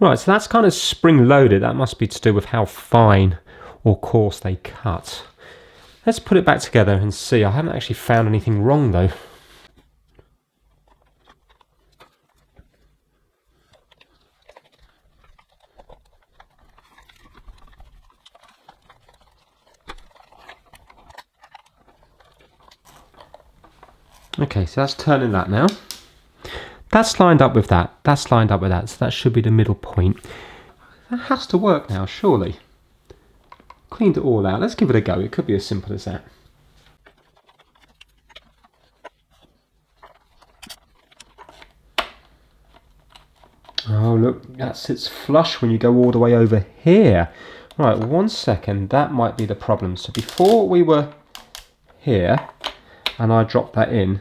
S1: Right, so that's kind of spring-loaded. That must be to do with how fine or coarse they cut. Let's put it back together and see. I haven't actually found anything wrong though. Okay, so that's turning that now. That's lined up with that. That's lined up with that. So that should be the middle point. That has to work now, surely. Cleaned it all out. Let's give it a go. It could be as simple as that. Oh, look, that sits flush when you go all the way over here. Right, 1 second. That might be the problem. So before we were here, and I dropped that in,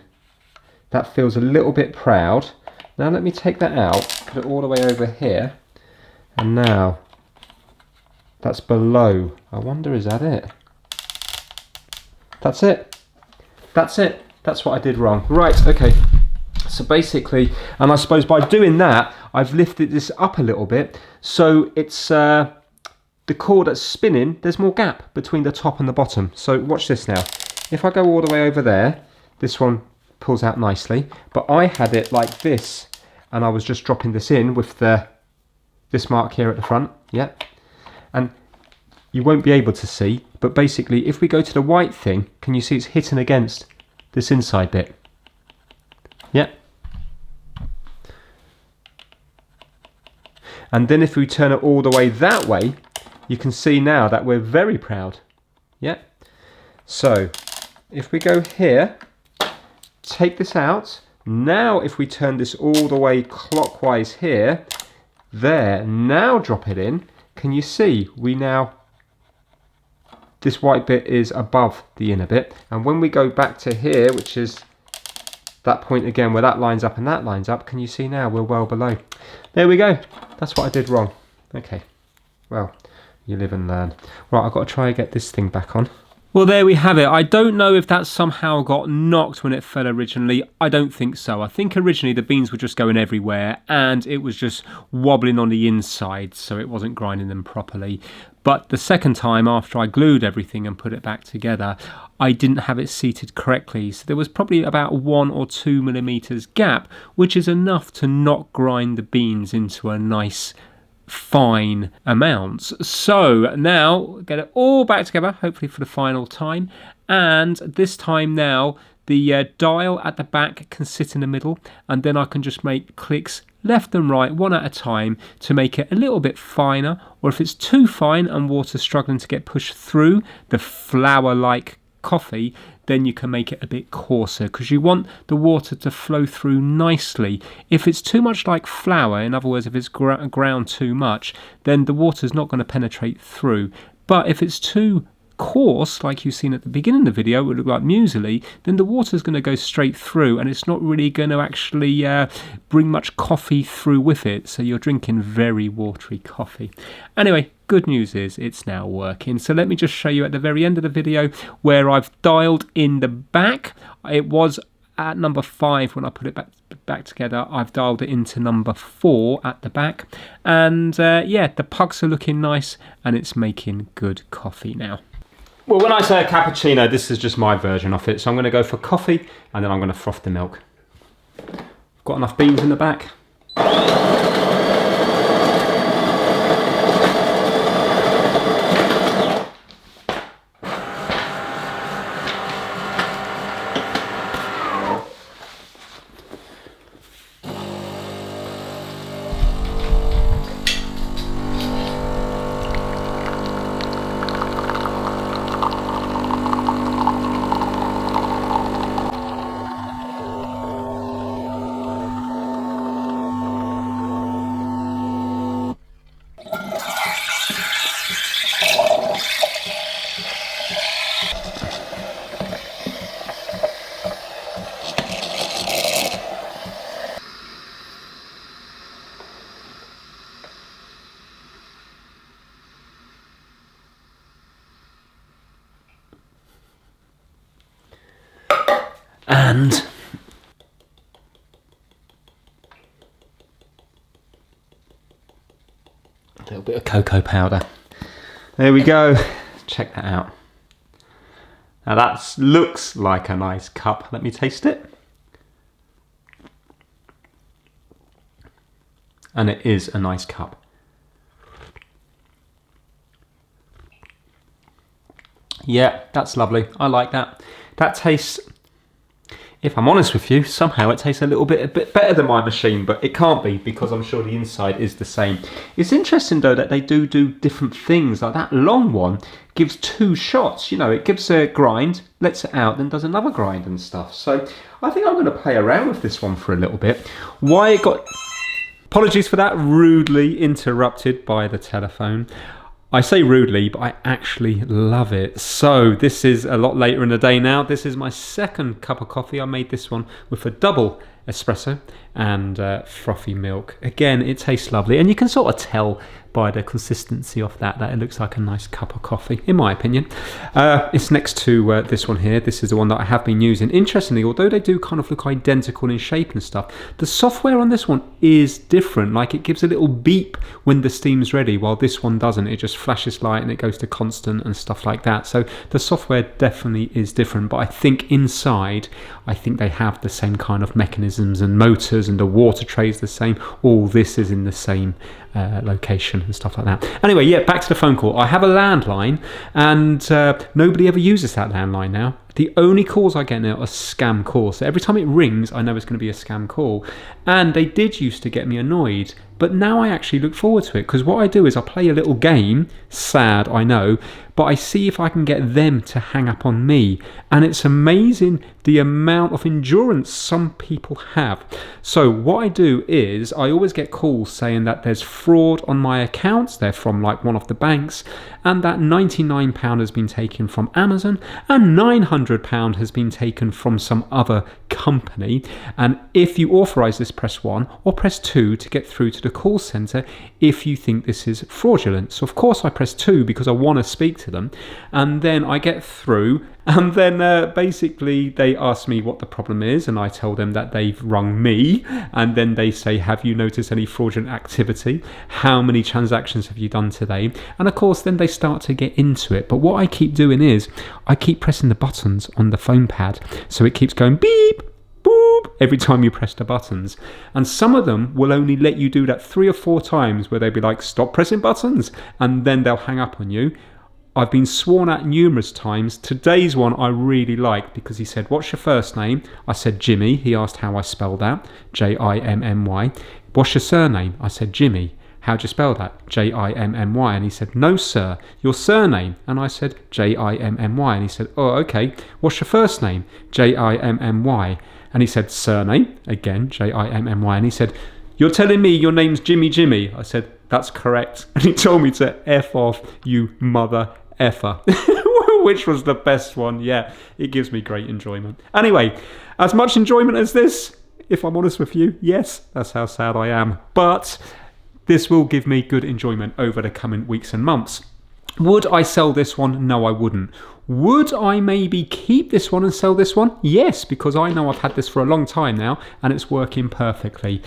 S1: that feels a little bit proud. Now let me take that out, put it all the way over here, and now that's below. I wonder, is that it? That's it. That's it. That's what I did wrong. Right, okay. So basically, and I suppose by doing that, I've lifted this up a little bit, so it's the core that's spinning, there's more gap between the top and the bottom. So watch this now. If I go all the way over there, this one pulls out nicely, but I had it like this, and I was just dropping this in with this mark here at the front, yeah, and you won't be able to see, but basically if we go to the white thing, can you see it's hitting against this inside bit? Yeah. And then if we turn it all the way that way, you can see now that we're very proud. Yeah. So if we go here, take this out. Now if we turn this all the way clockwise here, there, now drop it in. Can you see we now, this white bit is above the inner bit, and when we go back to here, which is that point again where that lines up and that lines up, can you see now we're well below? There we go. That's what I did wrong. Okay, well, you live and learn. Right, I've got to try and get this thing back on. Well, there we have it. I don't know if that somehow got knocked when it fell originally. I don't think so. I think originally the beans were just going everywhere and it was just wobbling on the inside, so it wasn't grinding them properly. But the second time, after I glued everything and put it back together, I didn't have it seated correctly. So there was probably about 1 or 2 millimeters gap, which is enough to not grind the beans into a nice fine amounts. So now get it all back together, hopefully for the final time, and this time now the dial at the back can sit in the middle, and then I can just make clicks left and right one at a time to make it a little bit finer, or if it's too fine and water's struggling to get pushed through the flour like coffee, then you can make it a bit coarser because you want the water to flow through nicely. If it's too much like flour, in other words, if it's ground too much, then the water's not going to penetrate through. But if it's too coarse, like you've seen at the beginning of the video, it would look like muesli, then the water's going to go straight through and it's not really going to actually bring much coffee through with it, so you're drinking very watery coffee. Anyway, good news is it's now working. So let me just show you at the very end of the video where I've dialed in the back. It was at number 5 when I put it back together. I've dialed it into number 4 at the back, and yeah, the pugs are looking nice and it's making good coffee now. Well, when I say a cappuccino, this is just my version of it. So I'm going to go for coffee and then I'm going to froth the milk. Got enough beans in the back. And a little bit of cocoa powder. There we go. Check that out. Now that looks like a nice cup. Let me taste it. And it is a nice cup. Yeah, that's lovely. I like that. That tastes, if I'm honest with you, somehow it tastes a bit better than my machine, but it can't be because I'm sure the inside is the same. It's interesting though that they do different things. Like that long one gives 2 shots. You know, it gives a grind, lets it out, then does another grind and stuff. So I think I'm going to play around with this one for a little bit. Why it got... Apologies for that, rudely interrupted by the telephone. I say rudely, but I actually love it. So this is a lot later in the day now. This is my second cup of coffee. I made this one with a double espresso and frothy milk. Again, it tastes lovely, and you can sort of tell by the consistency of that it looks like a nice cup of coffee, in my opinion. It's next to this one here. This is the one that I have been using. Interestingly, although they do kind of look identical in shape and stuff, the software on this one is different. Like, it gives a little beep when the steam's ready, while this one doesn't. It just flashes light and it goes to constant and stuff like that. So the software definitely is different, but I think inside, I think they have the same kind of mechanisms and motors, and the water tray is the same. All this is in the same location and stuff like that. Anyway, yeah, back to the phone call. I have a landline, and nobody ever uses that landline now. The only calls I get now are scam calls. So every time it rings, I know it's going to be a scam call. And they did used to get me annoyed, but now I actually look forward to it, because what I do is I play a little game. Sad, I know, but I see if I can get them to hang up on me. And it's amazing the amount of endurance some people have. So what I do is I always get calls saying that there's fraud on my accounts. They're from like one of the banks, and that £99 has been taken from Amazon and £900
S3: £100 has been taken from some other company. And if you authorise this, press 1 or press 2 to get through to the call centre if you think this is fraudulent. So of course I press 2 because I want to speak to them, and then I get through, and then basically they ask me what the problem is, and I tell them that they've rung me, and then they say, have you noticed any fraudulent activity? How many transactions have you done today? And of course then they start to get into it. But what I keep doing is I keep pressing the buttons on the phone pad, so it keeps going beep, boop every time you press the buttons. And some of them will only let you do that 3 or 4 times, where they'll be like, stop pressing buttons, and then they'll hang up on you. I've been sworn at numerous times. Today's one I really liked because he said, what's your first name? I said Jimmy. He asked how I spelled that. Jimmy. What's your surname? I said Jimmy. How'd you spell that? Jimmy. And he said, no sir, your surname. And I said Jimmy. And he said, oh okay, what's your first name? Jimmy. And he said, surname? Again, Jimmy. And he said, you're telling me your name's Jimmy? I said, that's correct. And he told me to F off, you mother effer. Which was the best one. Yeah, it gives me great enjoyment. Anyway, as much enjoyment as this, if I'm honest with you, yes, that's how sad I am. But this will give me good enjoyment over the coming weeks and months. Would I sell this one? No, I wouldn't. Would I maybe keep this one and sell this one? Yes, because I know I've had this for a long time now and it's working perfectly.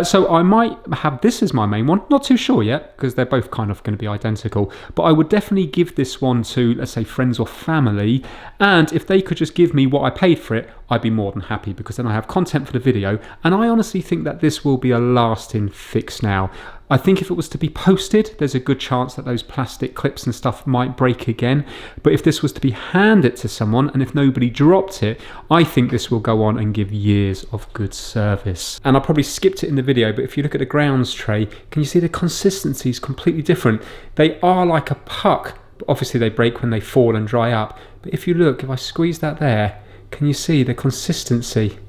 S3: So I might have this as my main one. Not too sure yet because they're both kind of going to be identical. But I would definitely give this one to, let's say, friends or family. And if they could just give me what I paid for it, I'd be more than happy because then I have content for the video. And I honestly think that this will be a lasting fix now. I think if it was to be posted, there's a good chance that those plastic clips and stuff might break again. But if this was to be handed to someone and if nobody dropped it, I think this will go on and give years of good service. And I probably skipped it in the video, but if you look at the grounds tray, can you see the consistency is completely different? They are like a puck. But obviously they break when they fall and dry up. But if you look, if I squeeze that there, can you see the consistency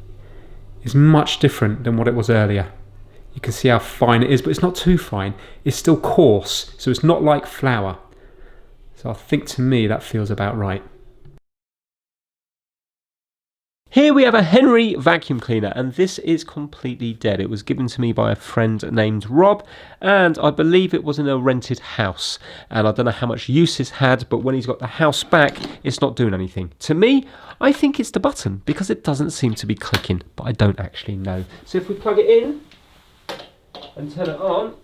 S3: is much different than what it was earlier? You can see how fine it is, but it's not too fine. It's still coarse, so it's not like flour. So I think to me that feels about right.
S1: Here we have a Henry vacuum cleaner, and this is completely dead. It was given to me by a friend named Rob, and I believe it was in a rented house. And I don't know how much use it's had, but when he's got the house back, it's not doing anything. To me, I think it's the button, because it doesn't seem to be clicking, but I don't actually know. So if we plug it in and turn it on,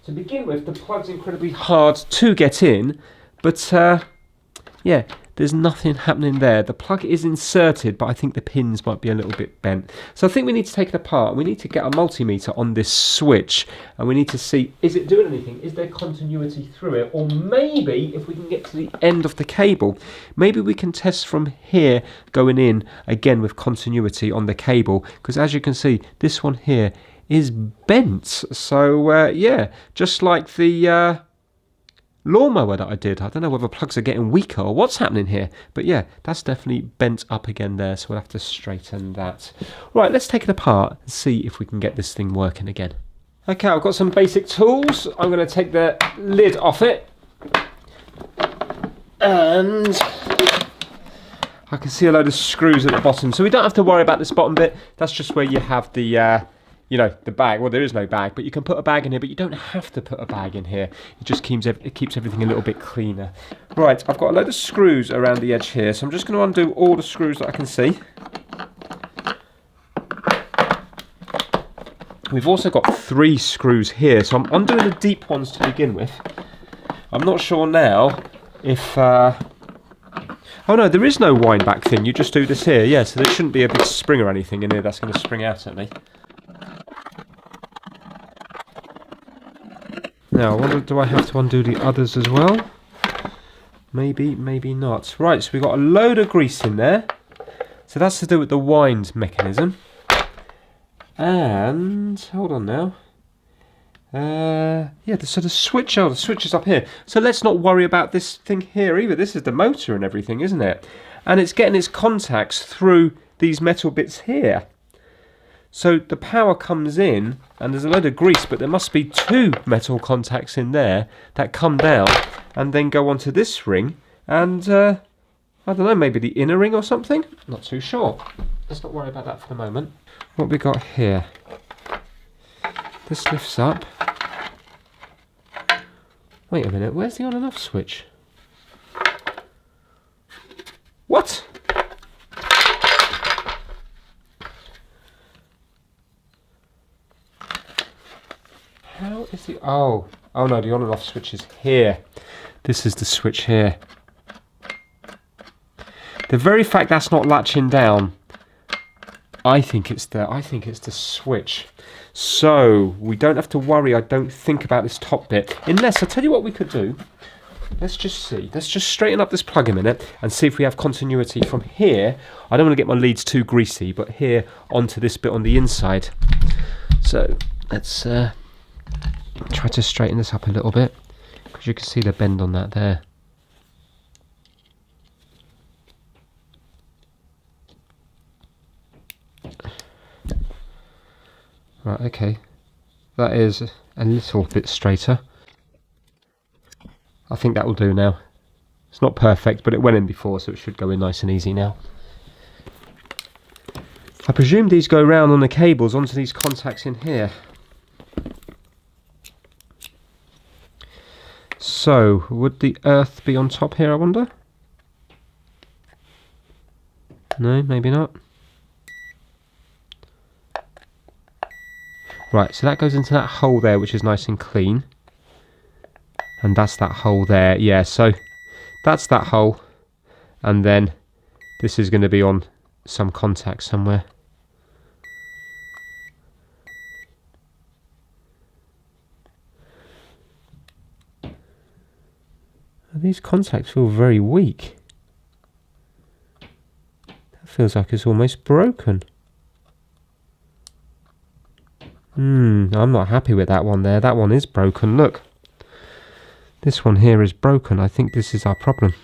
S1: to begin with, the plug's incredibly hard to get in, but yeah, there's nothing happening there. The plug is inserted, but I think the pins might be a little bit bent. So I think we need to take it apart. We need to get a multimeter on this switch, and we need to see, is it doing anything? Is there continuity through it? Or maybe, if we can get to the end of the cable, maybe we can test from here going in, again with continuity on the cable, because as you can see, this one here is bent. So yeah, just like the lawnmower that I did. I don't know whether plugs are getting weaker or what's happening here, but yeah, that's definitely bent up again there, so we'll have to straighten that. Right, let's take it apart and see if we can get this thing working again. Okay, I've got some basic tools. I'm going to take the lid off it, and I can see a load of screws at the bottom, so we don't have to worry about this bottom bit. That's just where you have the you know, the bag. Well, there is no bag, but you can put a bag in here, but you don't have to put a bag in here. It just keeps everything a little bit cleaner. Right, I've got a load of screws around the edge here, so I'm just going to undo all the screws that I can see. We've also got 3 screws here, so I'm undoing the deep ones to begin with. I'm not sure now if... oh no, there is no wind back thing, you just do this here. Yeah, so there shouldn't be a big spring or anything in here that's going to spring out at me. Now, I wonder, do I have to undo the others as well? Maybe, maybe not. Right, so we've got a load of grease in there. So that's to do with the wind mechanism. And, hold on now. Yeah, so the switch is up here. So let's not worry about this thing here either. This is the motor and everything, isn't it? And it's getting its contacts through these metal bits here. So the power comes in, and there's a load of grease, but there must be 2 metal contacts in there that come down and then go onto this ring, and I don't know, maybe the inner ring or something? Not too sure. Let's not worry about that for the moment. What we got here? This lifts up. Wait a minute, where's the on and off switch? What? How is the... Oh no, the on and off switch is here. This is the switch here. The very fact that's not latching down, I think it's the switch. So we don't have to worry, I don't think, about this top bit. Unless, I'll tell you what we could do. Let's just see. Let's just straighten up this plug a minute and see if we have continuity from here. I don't want to get my leads too greasy, but here onto this bit on the inside. So let's try to straighten this up a little bit, because you can see the bend on that there. Right, okay. That is a little bit straighter. I think that will do now. It's not perfect, but it went in before, so it should go in nice and easy now. I presume these go round on the cables onto these contacts in here. So, would the earth be on top here, I wonder? No, maybe not. Right, so that goes into that hole there, which is nice and clean. And that's that hole there. Yeah, so that's that hole. And then this is going to be on some contact somewhere. These contacts feel very weak. That feels like it's almost broken. I'm not happy with that one there. That one is broken, look. This one here is broken. I think this is our problem.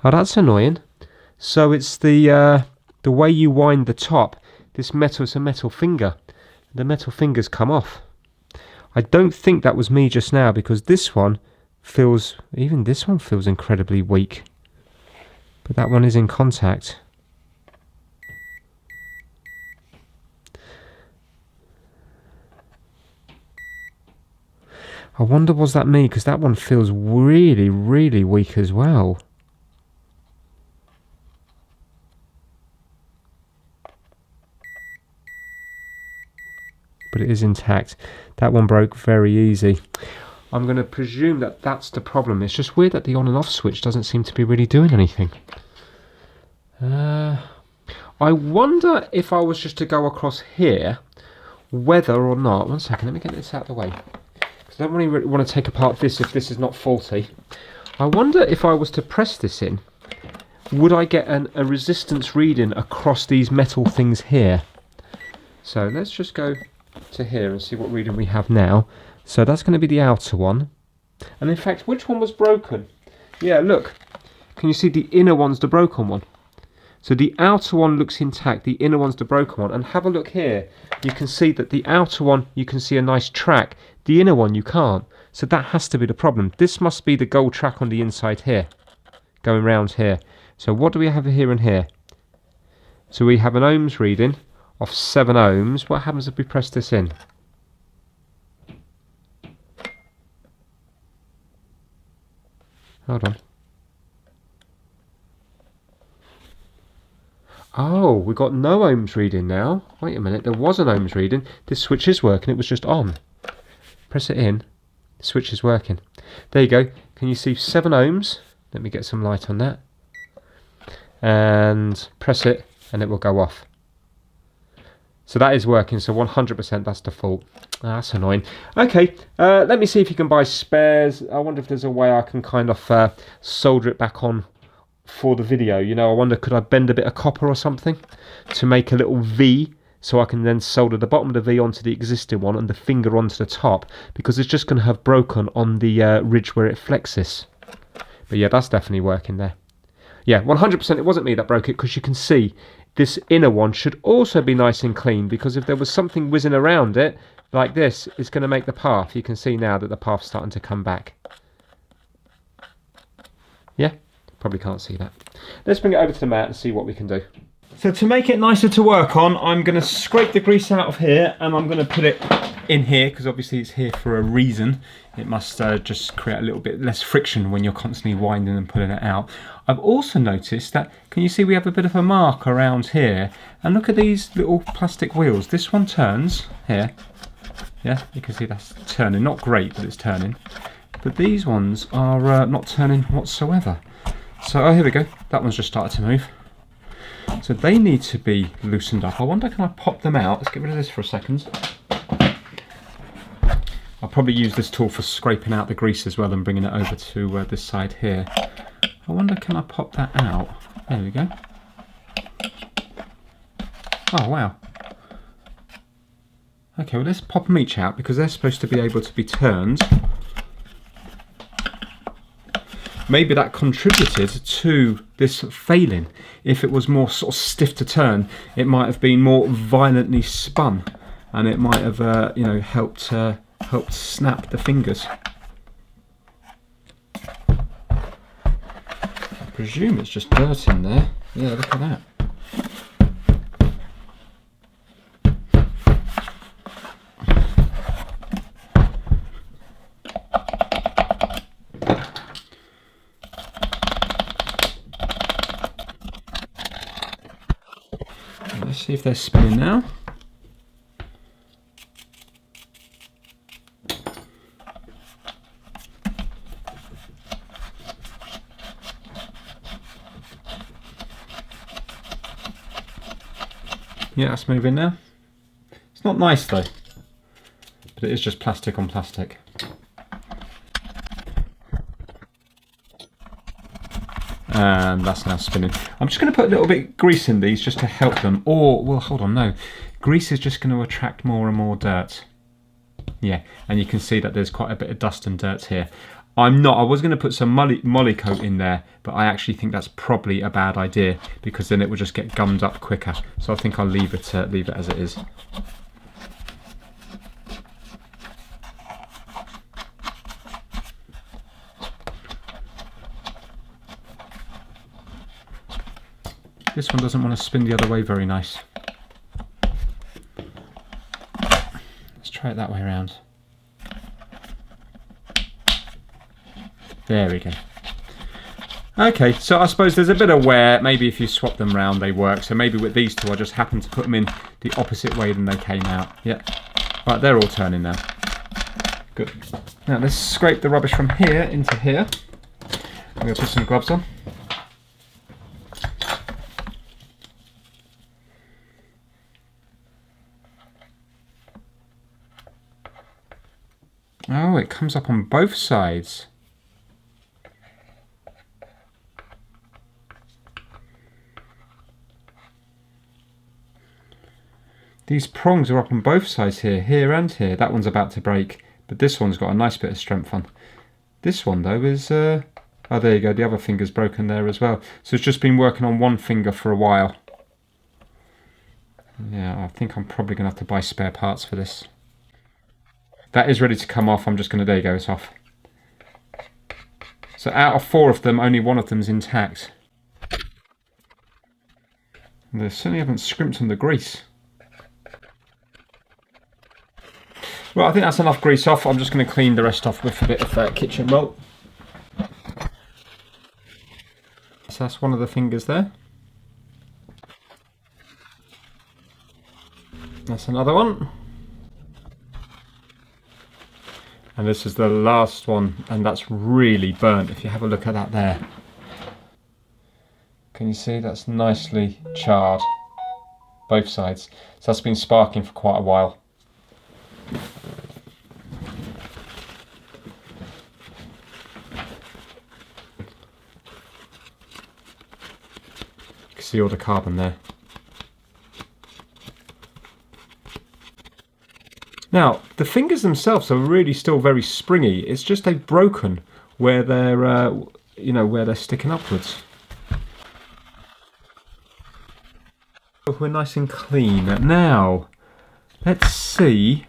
S1: Oh, that's annoying. So it's the way you wind the top. This metal is a metal finger. The metal fingers come off. I don't think that was me just now, because this one feels, even this one feels incredibly weak. But that one is in contact. I wonder, was that me? Because that one feels really, really weak as well. But it is intact. That one broke very easy. I'm going to presume that that's the problem. It's just weird that the on and off switch doesn't seem to be really doing anything. I wonder if I was just to go across here, whether or not... One second, let me get this out of the way. I don't really want to take apart this if this is not faulty. I wonder if I was to press this in, would I get a resistance reading across these metal things here? So let's just go to here and see what reading we have now. So that's going to be the outer one. And in fact, which one was broken? Yeah, look. Can you see the inner one's the broken one? So the outer one looks intact, the inner one's the broken one. And have a look here. You can see that the outer one, you can see a nice track. The inner one, you can't. So that has to be the problem. This must be the gold track on the inside here, going round here. So what do we have here and here? So we have an ohms reading of 7 ohms. What happens if we press this in? Hold on. Oh, we've got no ohms reading now. Wait a minute, there was an ohms reading. This switch is working, it was just on. Press it in, the switch is working. There you go. Can you see 7 ohms? Let me get some light on that. And press it, and it will go off. So that is working, so 100% that's the fault. That's annoying. Okay, let me see if you can buy spares. I wonder if there's a way I can kind of solder it back on for the video. You know, I wonder, could I bend a bit of copper or something to make a little V, so I can then solder the bottom of the V onto the existing one and the finger onto the top, because it's just going to have broken on the ridge where it flexes. But yeah, that's definitely working there. Yeah, 100% it wasn't me that broke it, because you can see this inner one should also be nice and clean, because if there was something whizzing around it like this, it's going to make the path. You can see now that the path's starting to come back. Yeah, Probably can't see that. Let's bring it over to the mat and see what we can do. So to make it nicer to work on, I'm going to scrape the grease out of here and I'm going to put it in here, because obviously it's here for a reason. It must just create a little bit less friction when you're constantly winding and pulling it out. I've also noticed that, can you see we have a bit of a mark around here? And look at these little plastic wheels. This one turns here. Yeah, you can see that's turning. Not great, but it's turning. But these ones are not turning whatsoever. So, oh, here we go. That one's just started to move. So they need to be loosened up. I wonder, can I pop them out? Let's get rid of this for a second. I'll probably use this tool for scraping out the grease as well and bringing it over to this side here. I wonder, can I pop that out? There we go. Oh, wow. Okay, well, let's pop them each out because they're supposed to be able to be turned. Maybe that contributed to this failing. If it was more sort of stiff to turn, it might have been more violently spun, and it might have, you know, helped snap the fingers. I presume it's just dirt in there. Yeah, look at that. Let's see if they're spinning now. Yeah, that's moving now. It's not nice though, but it is just plastic on plastic. And that's now spinning. I'm just going to put a little bit of grease in these just to help them. Or, well, hold on, no. Grease is just going to attract more and more dirt. Yeah, and you can see that there's quite a bit of dust and dirt here. I was going to put some molly coat in there, but I actually think that's probably a bad idea because then it will just get gummed up quicker. So I think I'll leave it as it is. This one doesn't want to spin the other way very nice. Let's try it that way around. There we go. Okay, so I suppose there's a bit of wear. Maybe if you swap them round they work. So maybe with these two I just happened to put them in the opposite way than they came out. Yeah. Right, they're all turning now. Good. Now let's scrape the rubbish from here into here. I'm going to put some gloves on. Oh, it comes up on both sides. These prongs are up on both sides here and here. That one's about to break, but this one's got a nice bit of strength on. This one though is, oh there you go, the other finger's broken there as well. So it's just been working on one finger for a while. Yeah, I think I'm probably going to have to buy spare parts for this. That is ready to come off. I'm just going to, there you go, it's off. So out of 4 of them, only one of them's intact. And they certainly haven't scrimped on the grease. Well, I think that's enough grease off. I'm just going to clean the rest off with a bit of kitchen roll. So that's one of the fingers there. That's another one. And this is the last one, and that's really burnt. If you have a look at that there. Can you see that's nicely charred? Both sides. So that's been sparking for quite a while. You can see all the carbon there. Now, the fingers themselves are really still very springy. It's just they've broken where they're, you know, where they're sticking upwards. We're nice and clean. Now, let's see.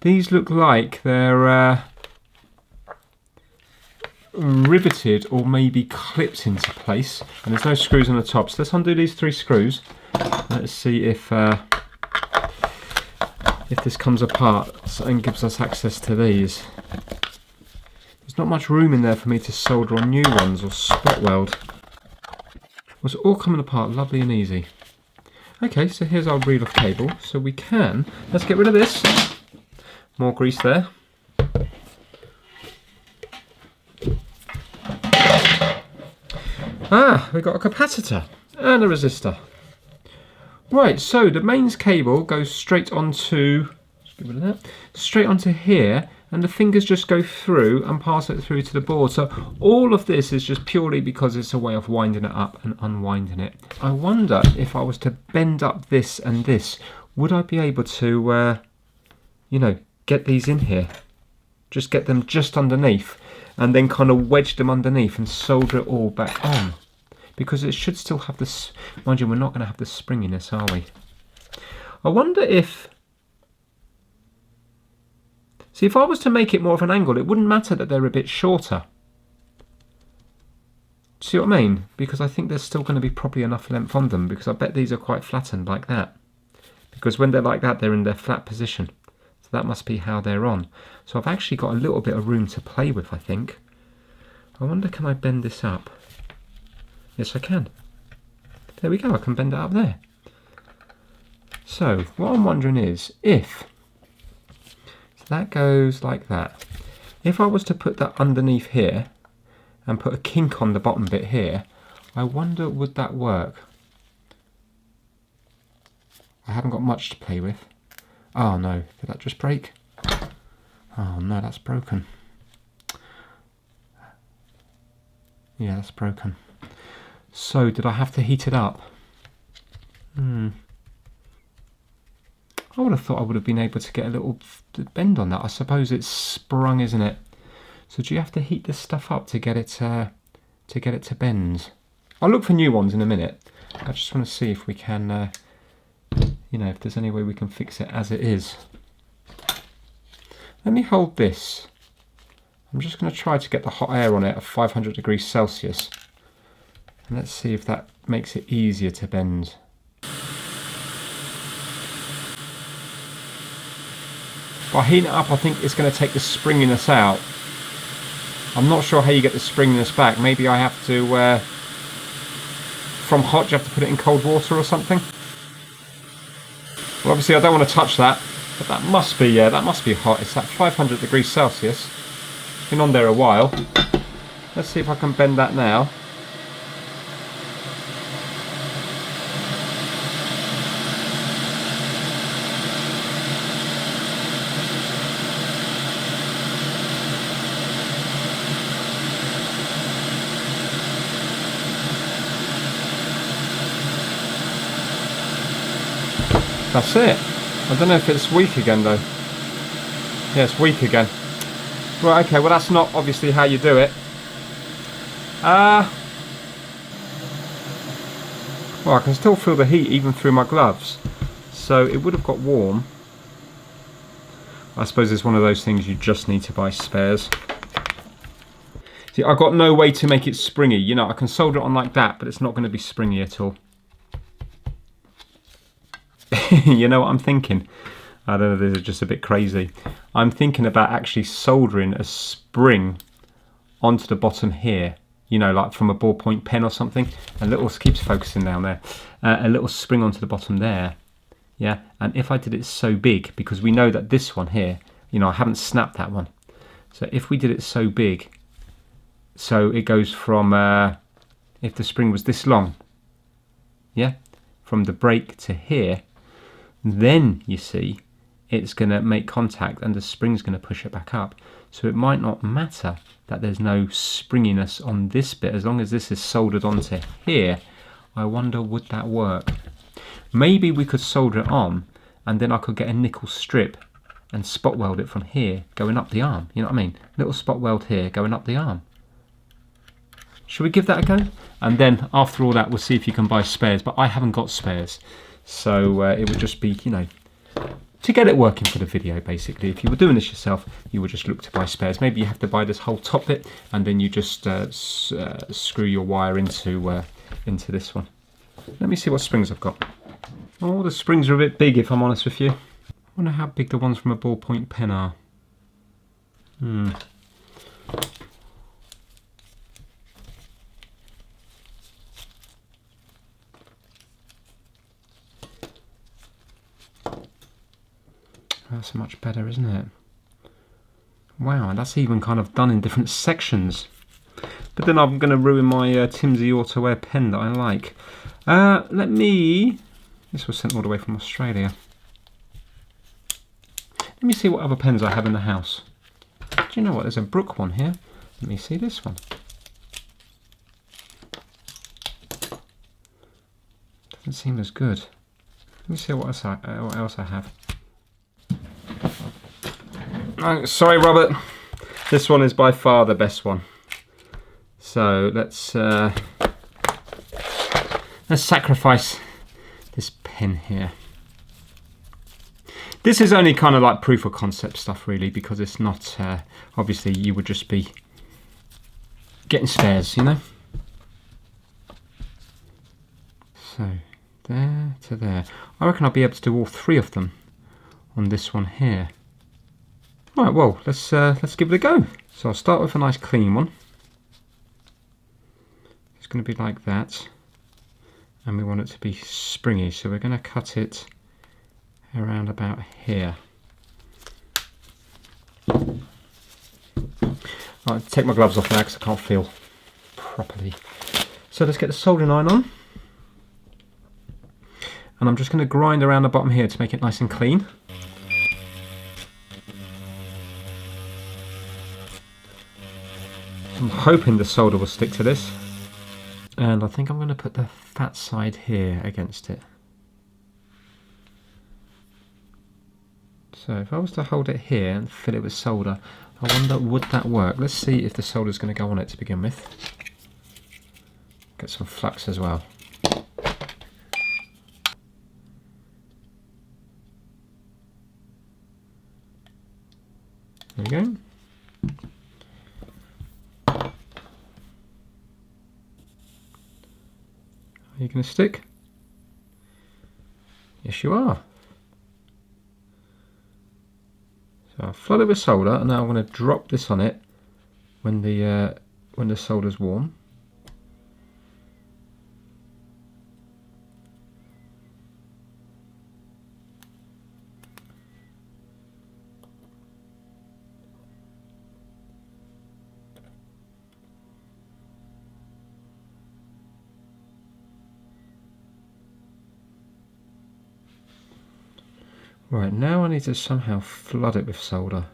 S1: These look like they're riveted or maybe clipped into place, and there's no screws on the top. So let's undo these 3 screws. Let's see if this comes apart and gives us access to these. There's not much room in there for me to solder on new ones or spot weld. It's all coming apart lovely and easy. Okay, so here's our reel of cable. So we can, let's get rid of this. More grease there. Ah, we've got a capacitor and a resistor. Right, so the mains cable goes straight onto, let's get rid of that, straight onto here, and the fingers just go through and pass it through to the board. So all of this is just purely because it's a way of winding it up and unwinding it. I wonder if I was to bend up this and this, would I be able to, you know, get these in here? Just get them just underneath and then kind of wedge them underneath and solder it all back on. Because it should still have this, mind you, we're not going to have the springiness, are we? I wonder if, see, if I was to make it more of an angle, it wouldn't matter that they're a bit shorter. See what I mean? Because I think there's still going to be probably enough length on them, because I bet these are quite flattened like that. Because when they're like that, they're in their flat position. So that must be how they're on. So I've actually got a little bit of room to play with, I think. I wonder, can I bend this up? Yes, I can. There we go, I can bend it up there. So, what I'm wondering is, if so that goes like that, if I was to put that underneath here and put a kink on the bottom bit here, I wonder, would that work? I haven't got much to play with. Oh no, did that just break? Oh no, that's broken. Yeah, that's broken. So, did I have to heat it up? I would have thought I would have been able to get a little bend on that. I suppose it's sprung, isn't it? So do you have to heat this stuff up to get it to bend? I'll look for new ones in a minute. I just want to see if we can, you know, if there's any way we can fix it as it is. Let me hold this. I'm just going to try to get the hot air on it at 500 degrees Celsius. And let's see if that makes it easier to bend. By heating it up, I think it's going to take the springiness out. I'm not sure how you get the springiness back. Maybe I have to, from hot, you have to put it in cold water or something. Well, obviously I don't want to touch that, but that must be, that must be hot. It's at 500 degrees Celsius. It's been on there a while. Let's see if I can bend that now. That's it. I don't know if it's weak again though. Yeah, it's weak again. Right, okay, well that's not obviously how you do it. Well, I can still feel the heat even through my gloves. So it would have got warm. I suppose it's one of those things you just need to buy spares. See, I've got no way to make it springy. You know, I can solder it on like that, but it's not going to be springy at all. You know what I'm thinking? I don't know, this is just a bit crazy. I'm thinking about actually soldering a spring onto the bottom here. You know, like from a ballpoint pen or something. A little, keeps focusing down there. A little spring onto the bottom there. Yeah, and if I did it so big, because we know that this one here, you know, I haven't snapped that one. So if we did it so big, so it goes from, if the spring was this long, yeah, from the break to here, then you see it's going to make contact and the spring's going to push it back up. So it might not matter that there's no springiness on this bit as long as this is soldered onto here. I wonder, would that work? Maybe we could solder it on and then I could get a nickel strip and spot weld it from here going up the arm. You know what I mean? Little spot weld here going up the arm. Should we give that a go? And then after all that, we'll see if you can buy spares, but I haven't got spares. So it would just be, you know, to get it working for the video, basically. If you were doing this yourself, you would just look to buy spares. Maybe you have to buy this whole top bit, and then you just screw your wire into this one. Let me see what springs I've got. Oh, the springs are a bit big, if I'm honest with you. I wonder how big the ones from a ballpoint pen are. That's much better, isn't it? Wow, and that's even kind of done in different sections. But then I'm going to ruin my Timsy Auto Air pen that I like. This was sent all the way from Australia. Let me see what other pens I have in the house. Do you know what? There's a Brook one here. Let me see this one. Doesn't seem as good. Let me see what else I have. Oh, sorry, Robert. This one is by far the best one. So let's sacrifice this pen here. This is only kind of like proof of concept stuff, really, because it's not obviously you would just be getting spares, you know. So there to there. I reckon I'll be able to do all three of them on this one here. Right, well, let's give it a go. So I'll start with a nice clean one. It's going to be like that, and we want it to be springy, so we're going to cut it around about here. I'll take my gloves off now because I can't feel properly. So let's get the soldering iron on, and I'm just going to grind around the bottom here to make it nice and clean. I'm hoping the solder will stick to this, and I think I'm going to put the fat side here against it. So if I was to hold it here and fill it with solder, I wonder would that work? Let's see if the solder is going to go on it to begin with. Get some flux as well. There we go. Are you going to stick? Yes, you are. So I'll flood it with solder, and now I'm going to drop this on it when the solder's warm. Right, now I need to somehow flood it with solder.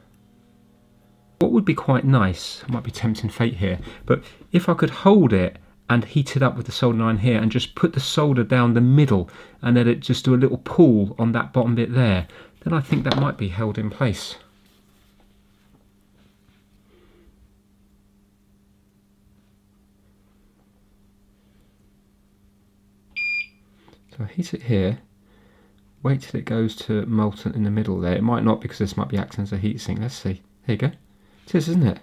S1: What would be quite nice, might be tempting fate here, but if I could hold it and heat it up with the soldering iron here and just put the solder down the middle and let it just do a little pull on that bottom bit there, then I think that might be held in place. So I heat it here. Wait till it goes to molten in the middle there. It might not, because this might be acting as a heat sink. Let's see. There you go. It is, isn't it?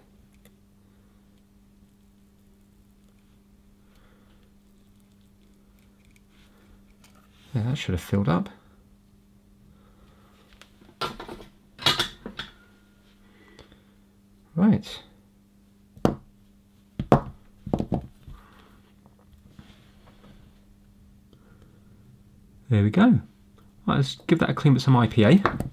S1: Yeah, that should have filled up. Right. There we go. Right, let's give that a clean with some IPA.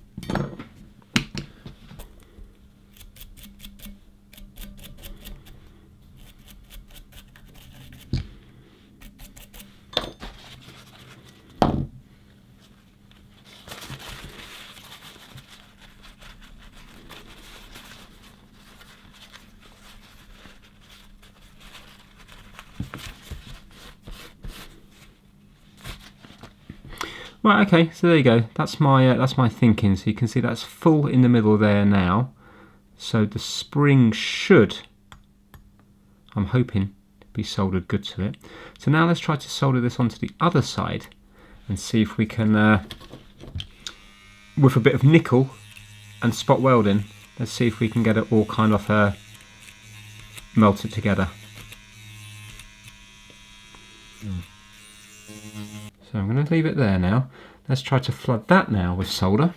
S1: Right, okay, so there you go. That's my thinking. So you can see that's full in the middle there now. So the spring should, I'm hoping, be soldered good to it. So now let's try to solder this onto the other side and see if we can with a bit of nickel and spot welding. Let's see if we can get it all kind of melted together. So I'm going to leave it there now. Let's try to flood that now with solder.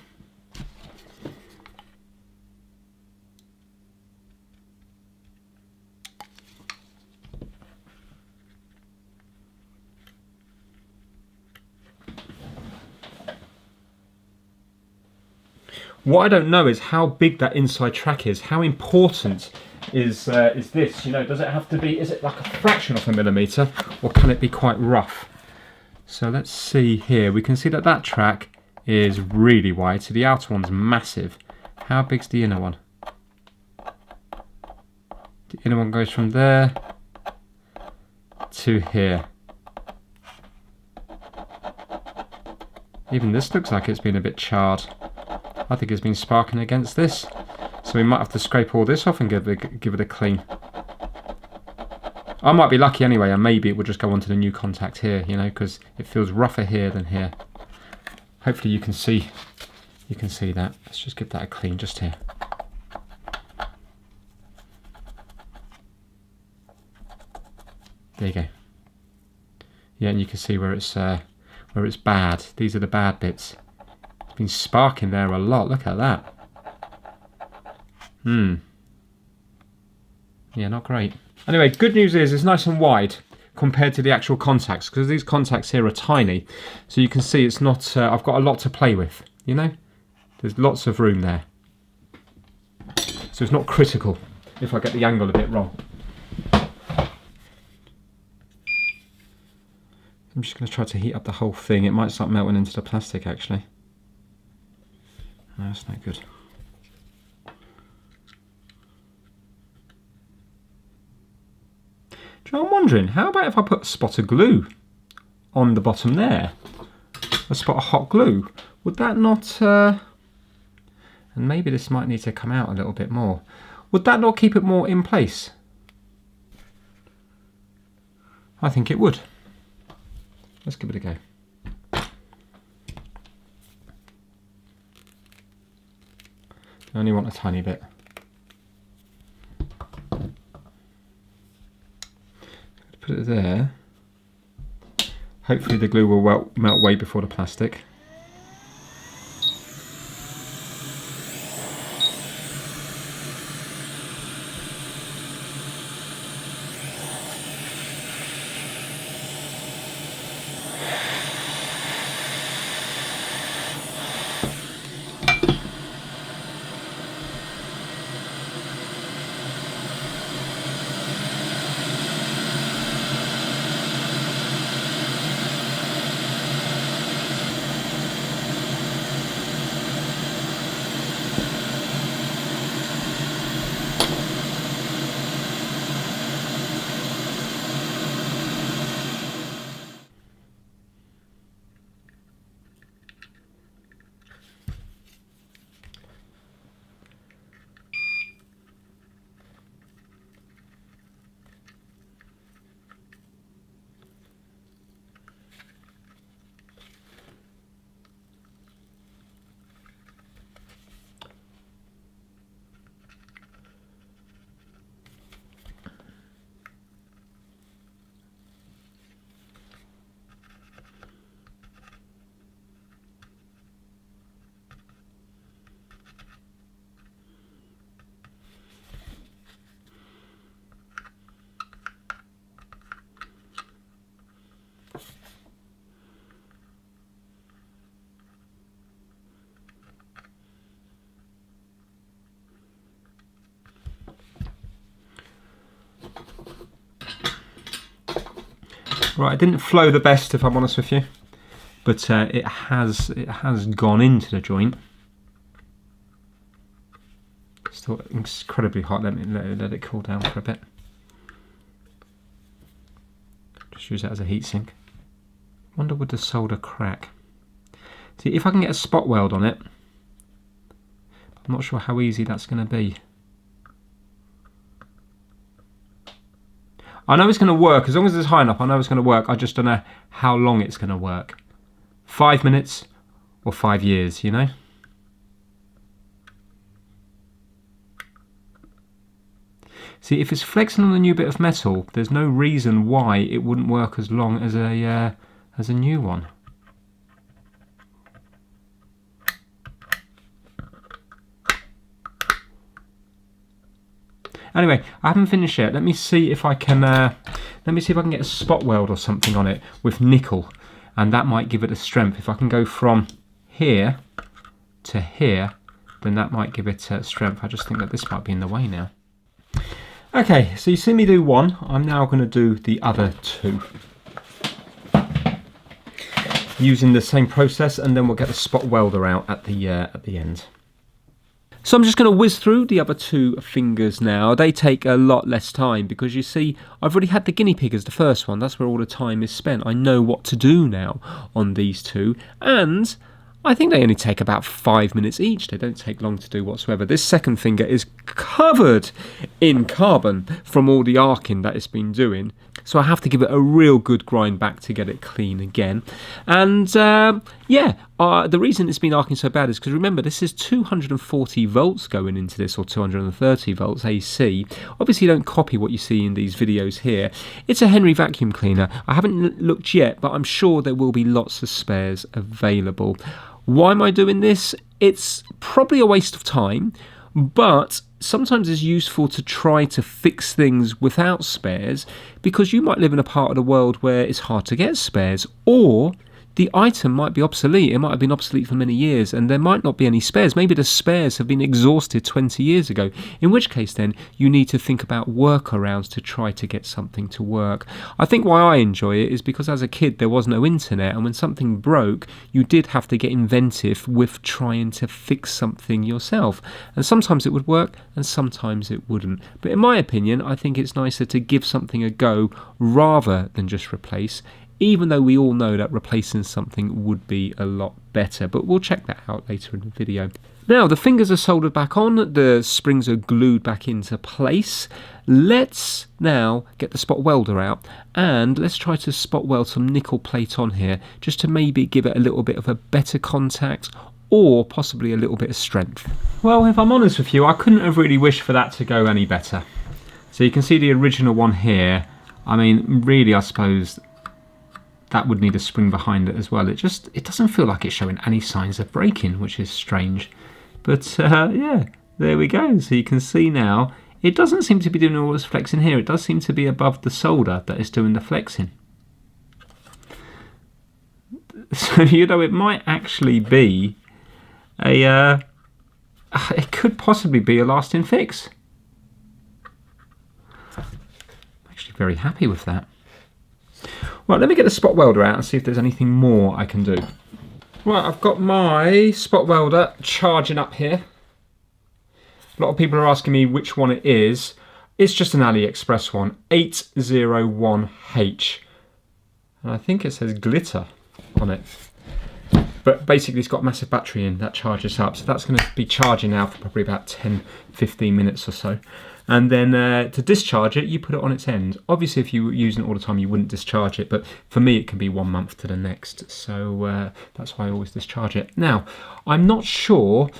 S1: What I don't know is how big that inside track is. How important is this? You know, does it have to be, is it like a fraction of a millimetre, or can it be quite rough? So let's see here. We can see that that track is really wide, so the outer one's massive. How big's the inner one? The inner one goes from there to here. Even this looks like it's been a bit charred. I think it's been sparking against this. So we might have to scrape all this off and give it a clean. I might be lucky anyway, and maybe it will just go onto the new contact here, you know, because it feels rougher here than here. Hopefully you can see that. Let's just give that a clean just here. There you go. Yeah, and you can see where it's bad. These are the bad bits. It's been sparking there a lot. Look at that. Yeah, not great. Anyway, good news is it's nice and wide compared to the actual contacts, because these contacts here are tiny. So you can see it's not, I've got a lot to play with, you know? There's lots of room there. So it's not critical if I get the angle a bit wrong. I'm just going to try to heat up the whole thing. It might start melting into the plastic actually. No, that's no good. Do you know, I'm wondering, how about if I put a spot of glue on the bottom there? A spot of hot glue. Would that not... and maybe this might need to come out a little bit more. Would that not keep it more in place? I think it would. Let's give it a go. I only want a tiny bit. Put it there. Hopefully the glue will melt way before the plastic. Right, it didn't flow the best, if I'm honest with you, but it has gone into the joint. Still incredibly hot. Let it cool down for a bit. Just use that as a heat sink. Wonder would the solder crack? See, if I can get a spot weld on it, I'm not sure how easy that's going to be. I know it's going to work, as long as it's high enough, I know it's going to work. I just don't know how long it's going to work. 5 minutes or 5 years, you know? See, if it's flexing on a new bit of metal, there's no reason why it wouldn't work as long as a new one. Anyway, I haven't finished yet. Let me see if I can. Get a spot weld or something on it with nickel, and that might give it a strength. If I can go from here to here, then that might give it strength. I just think that this might be in the way now. Okay, so you see me do one. I'm now going to do the other two, using the same process, and then we'll get the spot welder out at the end. So I'm just going to whiz through the other two fingers now. They take a lot less time because you see I've already had the guinea pig as the first one. That's where all the time is spent. I know what to do now on these two, and I think they only take about 5 minutes each. They don't take long to do whatsoever. This second finger is covered in carbon from all the arcing that it's been doing. So I have to give it a real good grind back to get it clean again. And the reason it's been arcing so bad is because remember, this is 240 volts going into this, or 230 volts AC. Obviously you don't copy what you see in these videos here. It's a Henry vacuum cleaner. I haven't looked yet, but I'm sure there will be lots of spares available. Why am I doing this? It's probably a waste of time, but sometimes it's useful to try to fix things without spares, because you might live in a part of the world where it's hard to get spares, or the item might be obsolete. It might have been obsolete for many years and there might not be any spares. Maybe the spares have been exhausted 20 years ago, in which case then you need to think about workarounds to try to get something to work. I think why I enjoy it is because as a kid there was no internet, and when something broke you did have to get inventive with trying to fix something yourself, and sometimes it would work and sometimes it wouldn't. But in my opinion, I think it's nicer to give something a go rather than just replace, even though we all know that replacing something would be a lot better. But we'll check that out later in the video. Now the fingers are soldered back on, the springs are glued back into place. Let's now get the spot welder out and let's try to spot weld some nickel plate on here, just to maybe give it a little bit of a better contact or possibly a little bit of strength. Well, if I'm honest with you, I couldn't have really wished for that to go any better. So you can see the original one here. I mean, really, I suppose that would need a spring behind it as well. It doesn't feel like it's showing any signs of breaking, which is strange. But yeah, there we go. So you can see now, it doesn't seem to be doing all this flexing here. It does seem to be above the solder that is doing the flexing. So, you know, it might actually be it could possibly be a lasting fix. I'm actually very happy with that. Right, let me get the spot welder out and see if there's anything more I can do. Right, I've got my spot welder charging up here. A lot of people are asking me which one it is. It's just an AliExpress one, 801H. And I think it says glitter on it. But basically it's got a massive battery in that charges up. So that's going to be charging now for probably about 10-15 minutes or so. And then to discharge it, you put it on its end. Obviously, if you were using it all the time, you wouldn't discharge it. But for me, it can be 1 month to the next. So that's why I always discharge it. Now, I'm not sure.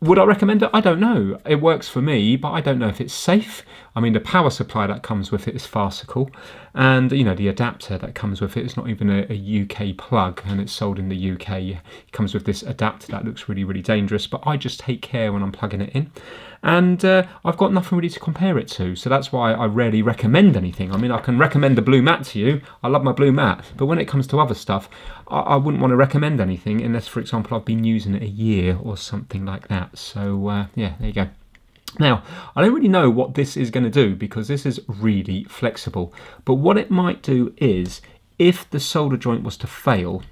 S1: Would I recommend it? I don't know. It works for me, but I don't know if it's safe. I mean, the power supply that comes with it is farcical. And, you know, the adapter that comes with it is not even a UK plug, and it's sold in the UK. It comes with this adapter that looks really, really dangerous. But I just take care when I'm plugging it in. And I've got nothing really to compare it to, so that's why I rarely recommend anything. I mean, I can recommend the blue mat to you. I love my blue mat, but when it comes to other stuff, I wouldn't want to recommend anything unless, for example, I've been using it a year or something like that. So yeah, there you go. Now, I don't really know what this is going to do because this is really flexible, but what it might do is, if the solder joint was to fail,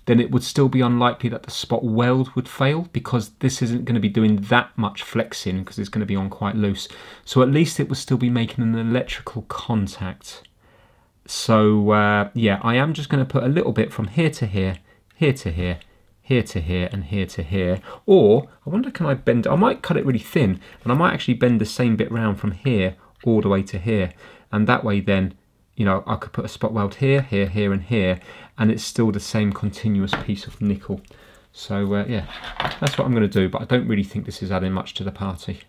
S1: then it would still be unlikely that the spot weld would fail, because this isn't going to be doing that much flexing because it's going to be on quite loose. So at least it would still be making an electrical contact. So yeah, I am just going to put a little bit from here to here, here to here, here to here, and here to here. Or, I wonder, can I bend? I might cut it really thin, and I might actually bend the same bit round from here all the way to here. And that way then, you know, I could put a spot weld here, here, here, and here, and it's still the same continuous piece of nickel. So yeah, that's what I'm going to do, but I don't really think this is adding much to the party.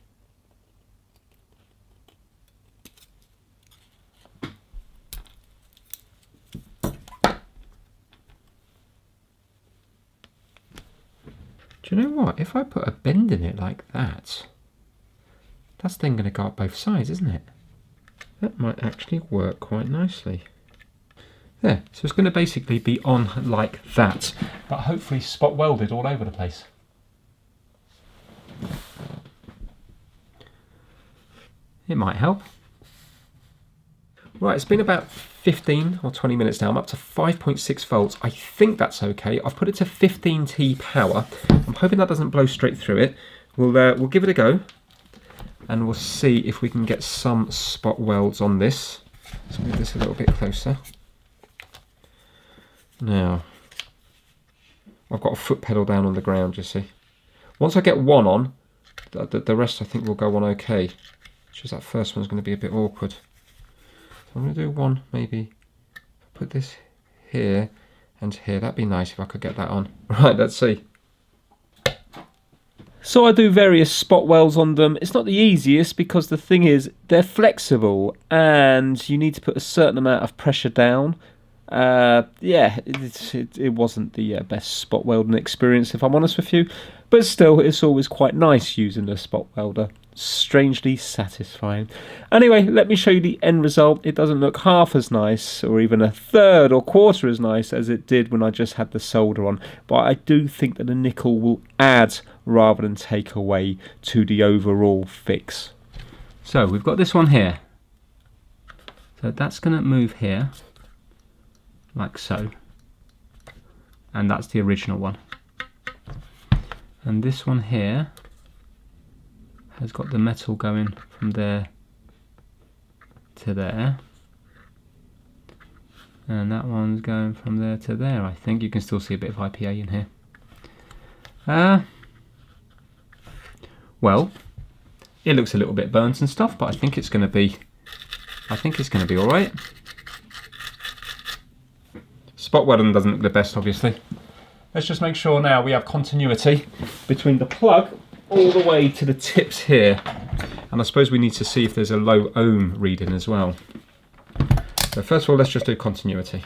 S1: Do you know what? If I put a bend in it like that, that's then going to go up both sides, isn't it? That might actually work quite nicely. There, so it's going to basically be on like that, but hopefully spot welded all over the place. It might help. Right, it's been about 15 or 20 minutes now. I'm up to 5.6 volts. I think that's okay. I've put it to 15T power. I'm hoping that doesn't blow straight through it. We'll give it a go, and we'll see if we can get some spot welds on this. Let's move this a little bit closer. Now, I've got a foot pedal down on the ground, you see. Once I get one on, the rest I think will go on okay. It's just that first one's going to be a bit awkward. So I'm going to do one, maybe put this here and here. That'd be nice if I could get that on. Right, let's see. So I do various spot welds on them. It's not the easiest because the thing is they're flexible and you need to put a certain amount of pressure down. Yeah, it wasn't the best spot welding experience, if I'm honest with you, but still it's always quite nice using a spot welder. Strangely satisfying. Anyway, let me show you the end result. It doesn't look half as nice or even a third or quarter as nice as it did when I just had the solder on, but I do think that the nickel will add rather than take away to the overall fix. So we've got this one here, so that's going to move here like so, and that's the original one, and this one here has got the metal going from there to there, and that one's going from there to there. I think you can still see a bit of IPA in here. Well, it looks a little bit burnt and stuff, but I think it's going to be all right. Spot welding doesn't look the best, obviously. Let's just make sure now we have continuity between the plug all the way to the tips here. And I suppose we need to see if there's a low ohm reading as well. So first of all, let's just do continuity.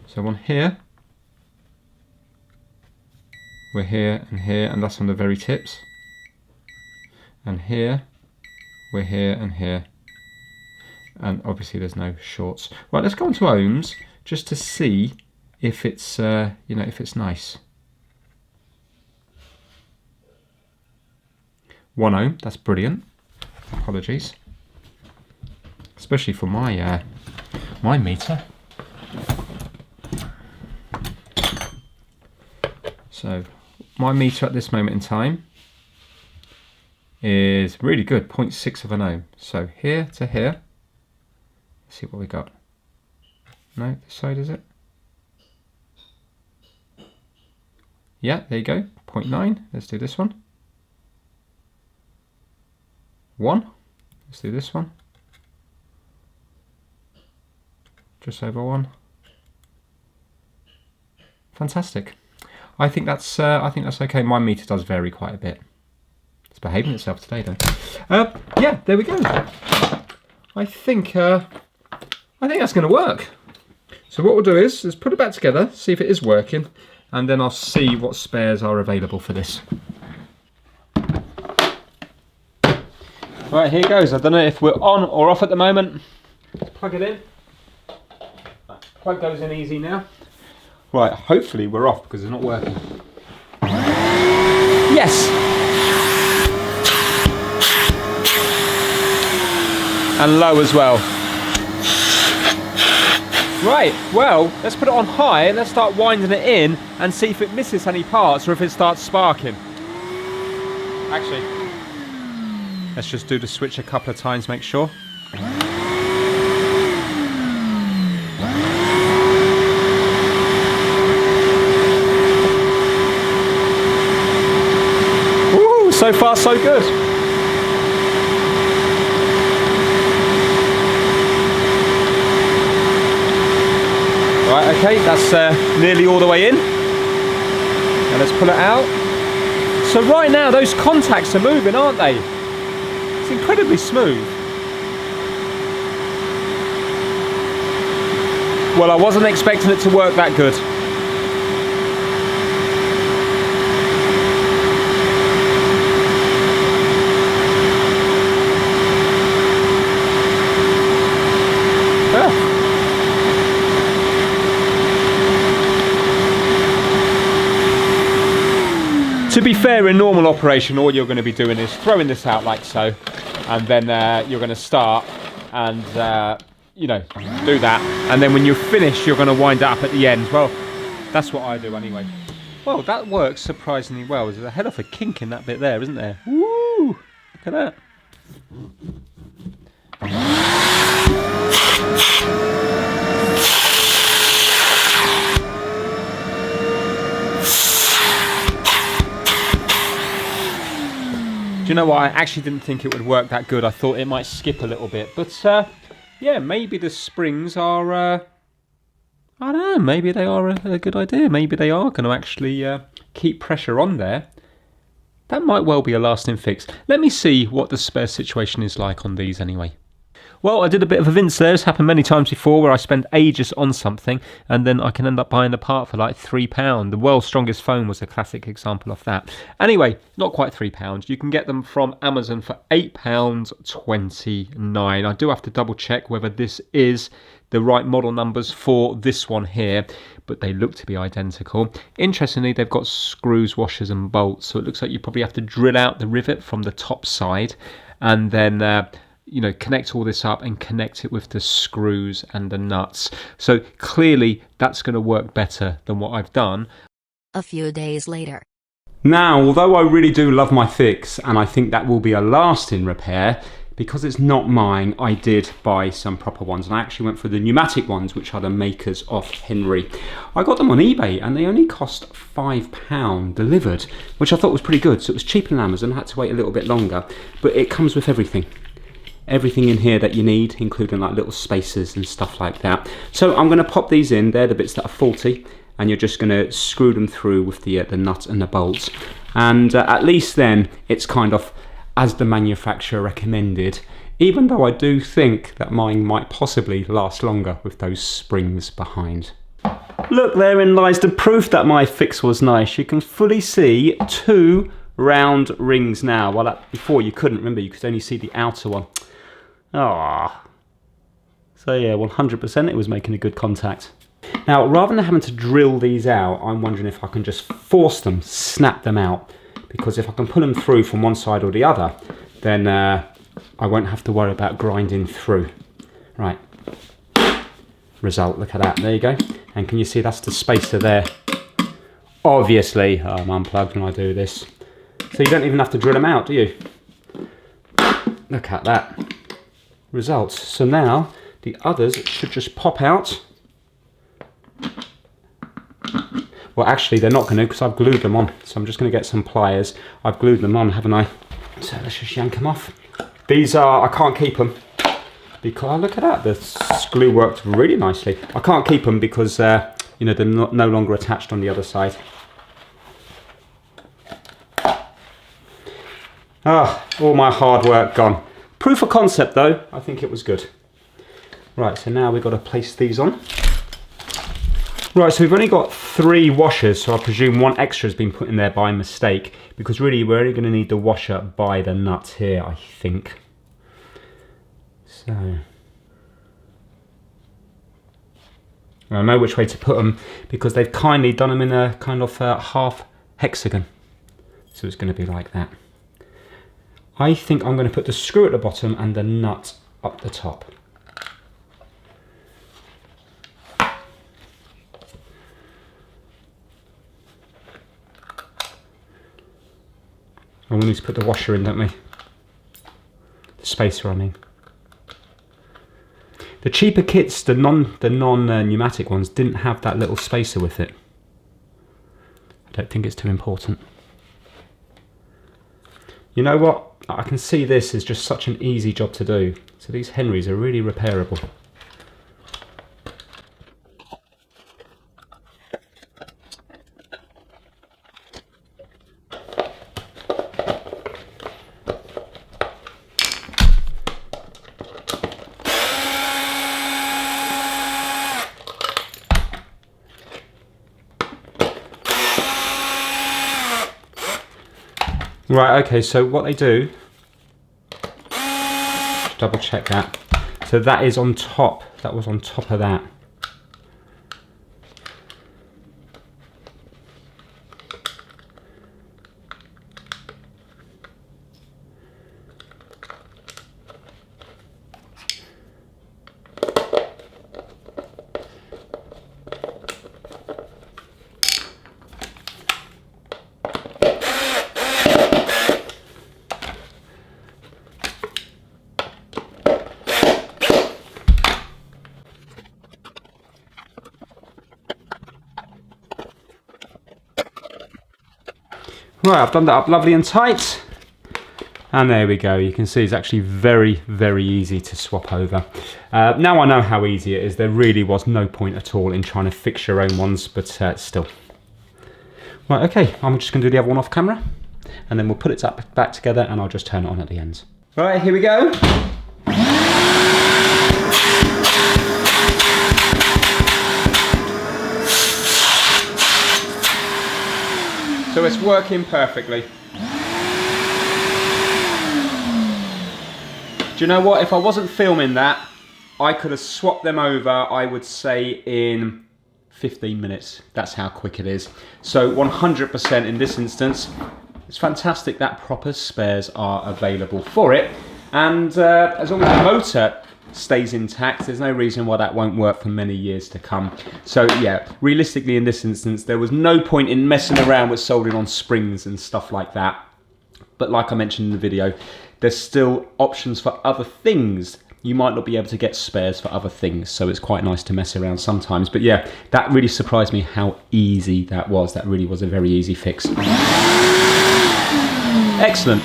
S1: So one here, we're here, and that's on the very tips. And here, we're here and here. And obviously there's no shorts. Right, let's go on to ohms just to see if it's, if it's nice. 1 ohm, that's brilliant. Apologies. Especially for my my meter. So my meter at this moment in time is really good, 0.6 of an ohm. So here to here, let's see what we got. No, this side is it? Yeah, there you go, 0.9. Let's do this one. 1. Let's do this one. Just over 1. Fantastic. I think that's okay. My meter does vary quite a bit. It's behaving itself today, though. Yeah, there we go. I think that's going to work. So what we'll do is put it back together, see if it is working, and then I'll see what spares are available for this. Right, here goes. I don't know if we're on or off at the moment. Let's plug it in. Plug goes in easy now. Right, hopefully we're off because it's not working. Yes! And low as well. Right, well, let's put it on high and let's start winding it in and see if it misses any parts or if it starts sparking. Actually, let's just do the switch a couple of times, make sure. Ooh, so far so good. Right, okay, that's nearly all the way in. Now let's pull it out. So right now those contacts are moving, aren't they? It's incredibly smooth. Well, I wasn't expecting it to work that good. To be fair, in normal operation, all you're going to be doing is throwing this out like so, and then you're going to start and, you know, do that. And then when you're finished, you're going to wind it up at the end. Well, that's what I do anyway. Well, that works surprisingly well. There's a hell of a kink in that bit there, isn't there? Woo! Look at that. Do you know what? I actually didn't think it would work that good. I thought it might skip a little bit. But, yeah, maybe the springs are... I don't know, maybe they are a good idea. Maybe they are going to actually keep pressure on there. That might well be a lasting fix. Let me see what the spare situation is like on these anyway. Well, I did a bit of a vince there. It's happened many times before where I spend ages on something and then I can end up buying the part for like £3. The world's strongest phone was a classic example of that. Anyway, not quite £3. You can get them from Amazon for £8.29. I do have to double check whether this is the right model numbers for this one here, but they look to be identical. Interestingly, they've got screws, washers and bolts, so it looks like you probably have to drill out the rivet from the top side and then you know, connect all this up and connect it with the screws and the nuts. So clearly that's going to work better than what I've done.
S2: A few days later.
S3: Now, although I really do love my fix, and I think that will be a lasting repair, because it's not mine, I did buy some proper ones, and I actually went for the pneumatic ones, which are the makers of Henry. I got them on eBay, and they only cost £5 delivered, which I thought was pretty good. So it was cheaper than Amazon. I had to wait a little bit longer, but it comes with everything. Everything in here that you need, including like little spacers and stuff like that. So I'm going to pop these in. They're the bits that are faulty, and you're just going to screw them through with the nut and the bolts. And at least then it's kind of as the manufacturer recommended, even though I do think that mine might possibly last longer with those springs behind. Look, therein lies the proof that my fix was nice. You can fully see two round rings now. Well, before you couldn't, remember, you could only see the outer one. Ah, so yeah, 100% it was making a good contact. Now, rather than having to drill these out, I'm wondering if I can just force them, snap them out, because if I can pull them through from one side or the other, then I won't have to worry about grinding through. Right, result, look at that, there you go. And can you see that's the spacer there? Obviously, I'm unplugged when I do this. So you don't even have to drill them out, do you? Look at that. Results. So now the others should just pop out. Well, actually they're not going to, because I've glued them on. So I'm just going to get some pliers. I've glued them on, haven't I? So let's just yank them off. These are, I can't keep them because, oh, look at that, the glue worked really nicely. I can't keep them because you know, they're no longer attached on the other side. Ah, all my hard work gone. Proof of concept though, I think it was good. Right, so now we've got to place these on. Right, so we've only got 3 washers, so I presume one extra has been put in there by mistake, because really we're only going to need the washer by the nut here, I think. So I know which way to put them, because they've kindly done them in a kind of half hexagon. So it's going to be like that. I think I'm going to put the screw at the bottom and the nut up the top. And we need to put the washer in, don't we? The spacer, I mean. The cheaper kits, the non-pneumatic ones, didn't have that little spacer with it. I don't think it's too important. You know what? I can see this is just such an easy job to do. So these Henrys are really repairable. Right, okay, so what they do, just double check that. So that is on top, that was on top of that. Right, I've done that up lovely and tight. And there we go. You can see it's actually very, very easy to swap over. Now I know how easy it is. There really was no point at all in trying to fix your own ones, but still. Right, okay, I'm just going to do the other one off camera. And then we'll put it back together and I'll just turn it on at the ends. Right, here we go. So it's working perfectly. Do you know what? If I wasn't filming that, I could have swapped them over, I would say, in 15 minutes. That's how quick it is. So 100% in this instance, it's fantastic that proper spares are available for it. And as long as the motor stays intact, there's no reason why that won't work for many years to come. So yeah, realistically in this instance, there was no point in messing around with soldering on springs and stuff like that. But like I mentioned in the video, there's still options for other things. You might not be able to get spares for other things, so it's quite nice to mess around sometimes. But yeah, that really surprised me how easy that was. That really was a very easy fix. Excellent.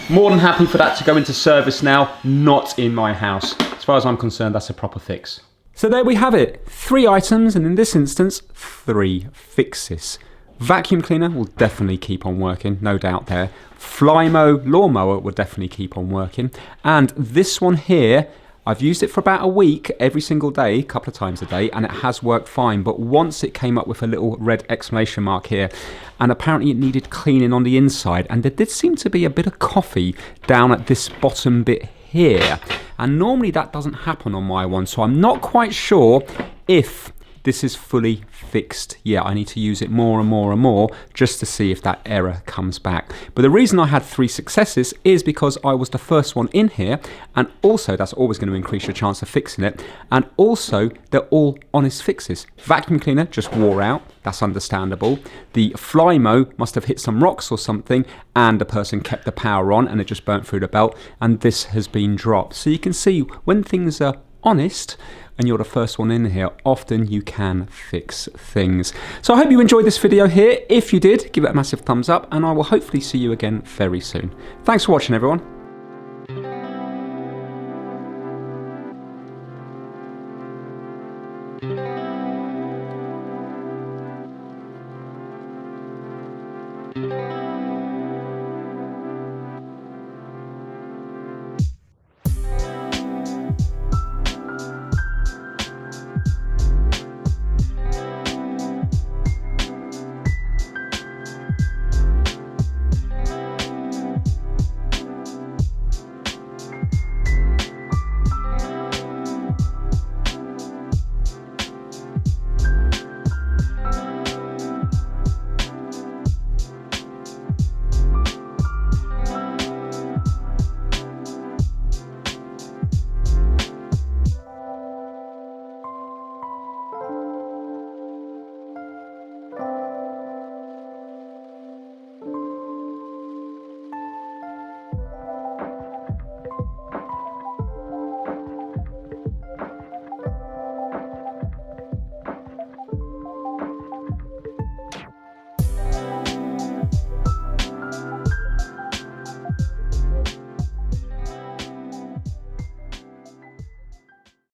S3: More than happy for that to go into service now, not in my house. As far as I'm concerned, that's a proper fix. So there we have it. 3 items, and in this instance, 3 fixes. Vacuum cleaner will definitely keep on working, no doubt there. Flymo lawnmower will definitely keep on working. And this one here, I've used it for about a week every single day, a couple of times a day, and it has worked fine. But once it came up with a little red exclamation mark here, and apparently it needed cleaning on the inside, and there did seem to be a bit of coffee down at this bottom bit here. And normally that doesn't happen on my one, so I'm not quite sure if this is fully fixed. Yeah, I need to use it more and more and more just to see if that error comes back. But the reason I had 3 successes is because I was the first one in here, and also that's always going to increase your chance of fixing it. And also, they're all honest fixes. Vacuum cleaner just wore out. That's understandable. The Flymo must have hit some rocks or something, and the person kept the power on and it just burnt through the belt, and this has been dropped. So you can see when things are honest and you're the first one in here, often you can fix things. So I hope you enjoyed this video here. If you did, give it a massive thumbs up, and I will hopefully see you again very soon. Thanks for watching, everyone.